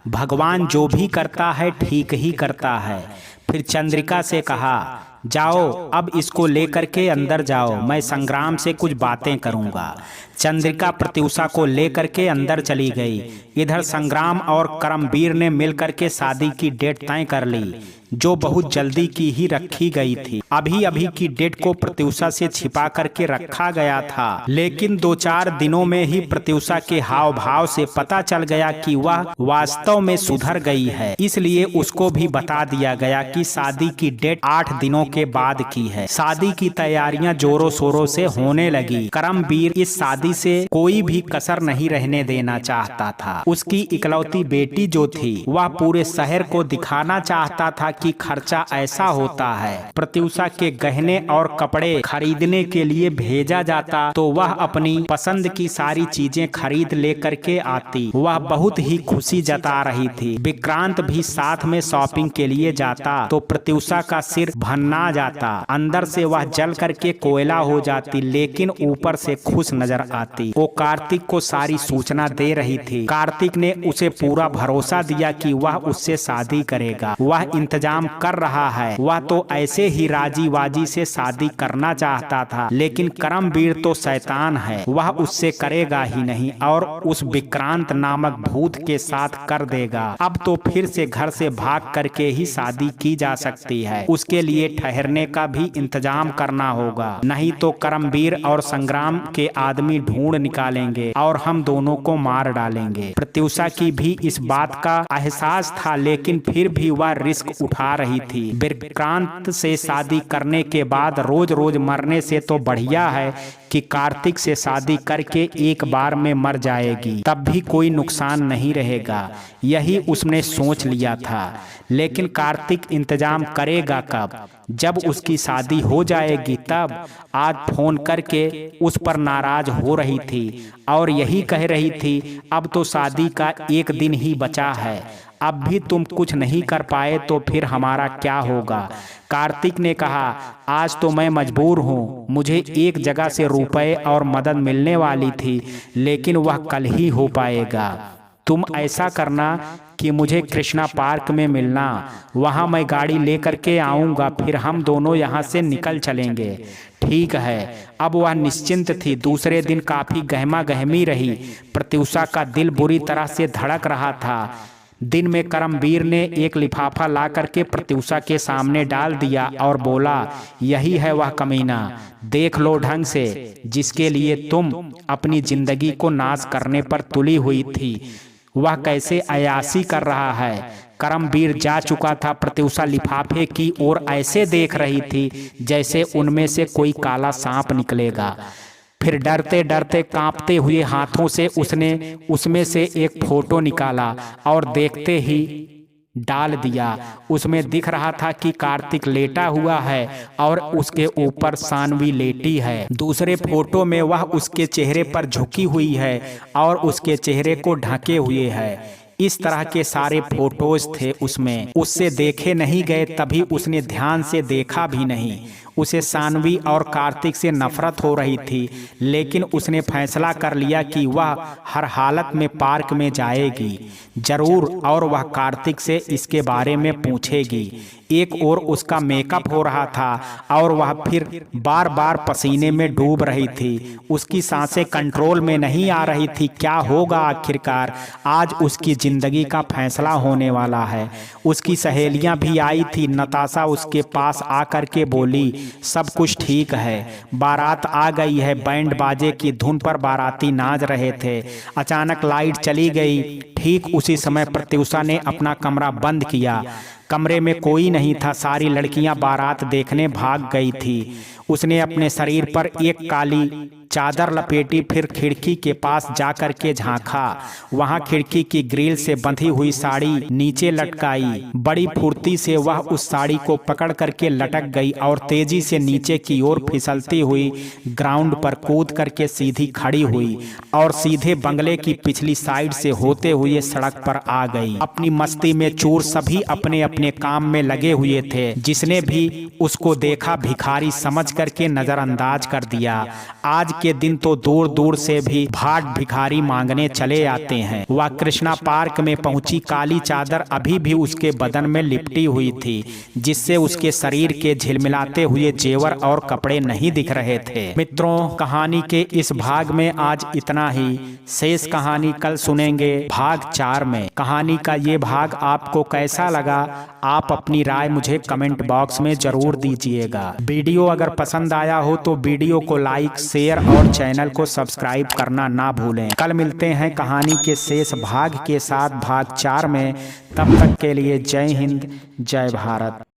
भगवान जो भी करता है ठीक ही करता है। फिर चंद्रिका से कहा, जाओ अब इसको लेकर के अंदर जाओ, मैं संग्राम से कुछ बातें करूंगा। चंद्रिका प्रत्युषा को लेकर के अंदर चली गई। इधर संग्राम और करमवीर ने मिलकर के शादी की डेट तय कर ली, जो बहुत जल्दी की ही रखी गई थी। अभी अभी की डेट को प्रत्युषा से छिपा करके रखा गया था, लेकिन 2-4 दिनों में ही प्रत्युषा के हाव भाव से पता चल गया कि वह वास्तव में सुधर गई है। इसलिए उसको भी बता दिया गया कि शादी की डेट 8 दिनों के बाद की है। शादी की तैयारियां जोरों शोरों से होने लगी। करमवीर इस शादी शादी से कोई भी कसर नहीं रहने देना चाहता था। उसकी इकलौती बेटी जो थी वह पूरे शहर को दिखाना चाहता था कि खर्चा ऐसा होता है। प्रत्युषा के गहने और कपड़े खरीदने के लिए भेजा जाता तो वह अपनी पसंद की सारी चीजें खरीद लेकर के आती। वह बहुत ही खुशी जता रही थी। विक्रांत भी साथ में शॉपिंग के लिए जाता तो प्रत्युषा का सिर भन्ना जाता। अंदर से वह जल करके कोयला हो जाती, लेकिन ऊपर से खुश नजर आती। वो कार्तिक को सारी सूचना दे रही थी। कार्तिक ने उसे पूरा भरोसा दिया कि वह उससे शादी करेगा। वह इंतजाम कर रहा है। वह तो ऐसे ही राजी वाजी से शादी करना चाहता था, लेकिन करमवीर तो शैतान है। वह उससे करेगा ही नहीं और उस विक्रांत नामक भूत के साथ कर देगा। अब तो फिर से घर से भाग करके ही शादी की जा सकती है। उसके लिए ठहरने का भी इंतजाम करना होगा, नहीं तो करमवीर और संग्राम के आदमी ढूंढ निकालेंगे और हम दोनों को मार डालेंगे। प्रत्युषा की भी इस बात का एहसास था, लेकिन फिर भी वह रिस्क उठा रही थी। विक्रांत से शादी करने के बाद रोज रोज मरने से तो बढ़िया है कि कार्तिक से शादी करके एक बार में मर जाएगी, तब भी कोई नुकसान नहीं रहेगा। यही उसने सोच लिया था। लेकिन कार्तिक इंतजाम करेगा कब? जब उसकी शादी हो जाएगी तब। आज फोन करके उस पर नाराज हो रही थी और यही कह रही थी, अब तो शादी का एक दिन ही बचा है, अब भी तुम कुछ नहीं कर पाए तो फिर हमारा क्या होगा? कार्तिक ने कहा, आज तो मैं मजबूर हूँ। मुझे एक जगह से रुपए और मदद मिलने वाली थी, लेकिन वह कल ही हो पाएगा। तुम ऐसा करना कि मुझे कृष्णा पार्क में मिलना, वहाँ मैं गाड़ी लेकर के आऊँगा, फिर हम दोनों यहाँ से निकल चलेंगे। ठीक है। अब वह निश्चिंत थी। दूसरे दिन काफी गहमा गहमी रही। प्रत्युषा का दिल बुरी तरह से धड़क रहा था। दिन में करमवीर ने एक लिफाफा ला करके प्रत्युषा के सामने डाल दिया और बोला, यही है वह कमीना, देख लो ढंग से, जिसके लिए तुम अपनी जिंदगी को नाश करने पर तुली हुई थी। वह कैसे अयाशी कर रहा है। करमवीर जा चुका था। प्रत्युषा लिफाफे की ओर ऐसे देख रही थी जैसे उनमें से कोई काला सांप निकलेगा। फिर डरते डरते कांपते हुए हाथों से उसने उसमें से एक फोटो निकाला और देखते ही डाल दिया। उसमें दिख रहा था कि कार्तिक लेटा हुआ है और उसके ऊपर सानवी लेटी है। दूसरे फोटो में वह उसके चेहरे पर झुकी हुई है और उसके चेहरे को ढके हुए है। इस तरह के सारे फोटोज थे उसमें। उससे देखे नहीं गए, तभी उसने ध्यान से देखा भी नहीं। उसे सानवी और कार्तिक से नफरत हो रही थी, लेकिन उसने फैसला कर लिया कि वह हर हालत में पार्क में जाएगी जरूर और वह कार्तिक से इसके बारे में पूछेगी। एक ओर उसका मेकअप हो रहा था और वह फिर बार बार पसीने में डूब रही थी। उसकी सांसें कंट्रोल में नहीं आ रही थी। क्या होगा आखिरकार? आज उसकी जिंदगी का फैसला होने वाला है। उसकी सहेलियां भी आई थी। नताशा उसके पास आकर के बोली, सब कुछ ठीक है, बारात आ गई है। बैंड बाजे की धुन पर बाराती नाच रहे थे। अचानक लाइट चली गई। ठीक उसी समय प्रत्युषा ने अपना कमरा बंद किया। कमरे में कोई नहीं था। सारी लड़कियां बारात देखने भाग गई थी। उसने अपने शरीर पर एक काली चादर लपेटी, फिर खिड़की के पास जाकर के झांका। वहां खिड़की की ग्रिल से बंधी हुई साड़ी नीचे लटकाई। बड़ी फुर्ती से वह उस साड़ी को पकड़ करके लटक गई और तेजी से नीचे की ओर फिसलती हुई ग्राउंड पर कूद करके सीधी खड़ी हुई और सीधे बंगले की पिछली साइड से होते हुए सड़क पर आ गई। अपनी मस्ती में चूर सभी अपने अपने काम में लगे हुए थे। जिसने भी उसको देखा भिखारी समझ करके नजरअंदाज कर दिया। आज के दिन तो दूर दूर से भी भाट भिखारी मांगने चले आते हैं। वह कृष्णा पार्क में पहुंची। काली चादर अभी भी उसके बदन में लिपटी हुई थी, जिससे उसके शरीर के झिलमिलाते हुए जेवर और कपड़े नहीं दिख रहे थे। मित्रों, कहानी के इस भाग में आज इतना ही। शेष कहानी कल सुनेंगे भाग 4 में। कहानी का ये भाग आपको कैसा लगा, आप अपनी राय मुझे कमेंट बॉक्स में जरूर दीजिएगा। वीडियो अगर पसंद आया हो तो वीडियो को लाइक, शेयर और चैनल को सब्सक्राइब करना ना भूलें। कल मिलते हैं कहानी के शेष भाग के साथ भाग 4 में। तब तक के लिए जय हिंद, जय भारत।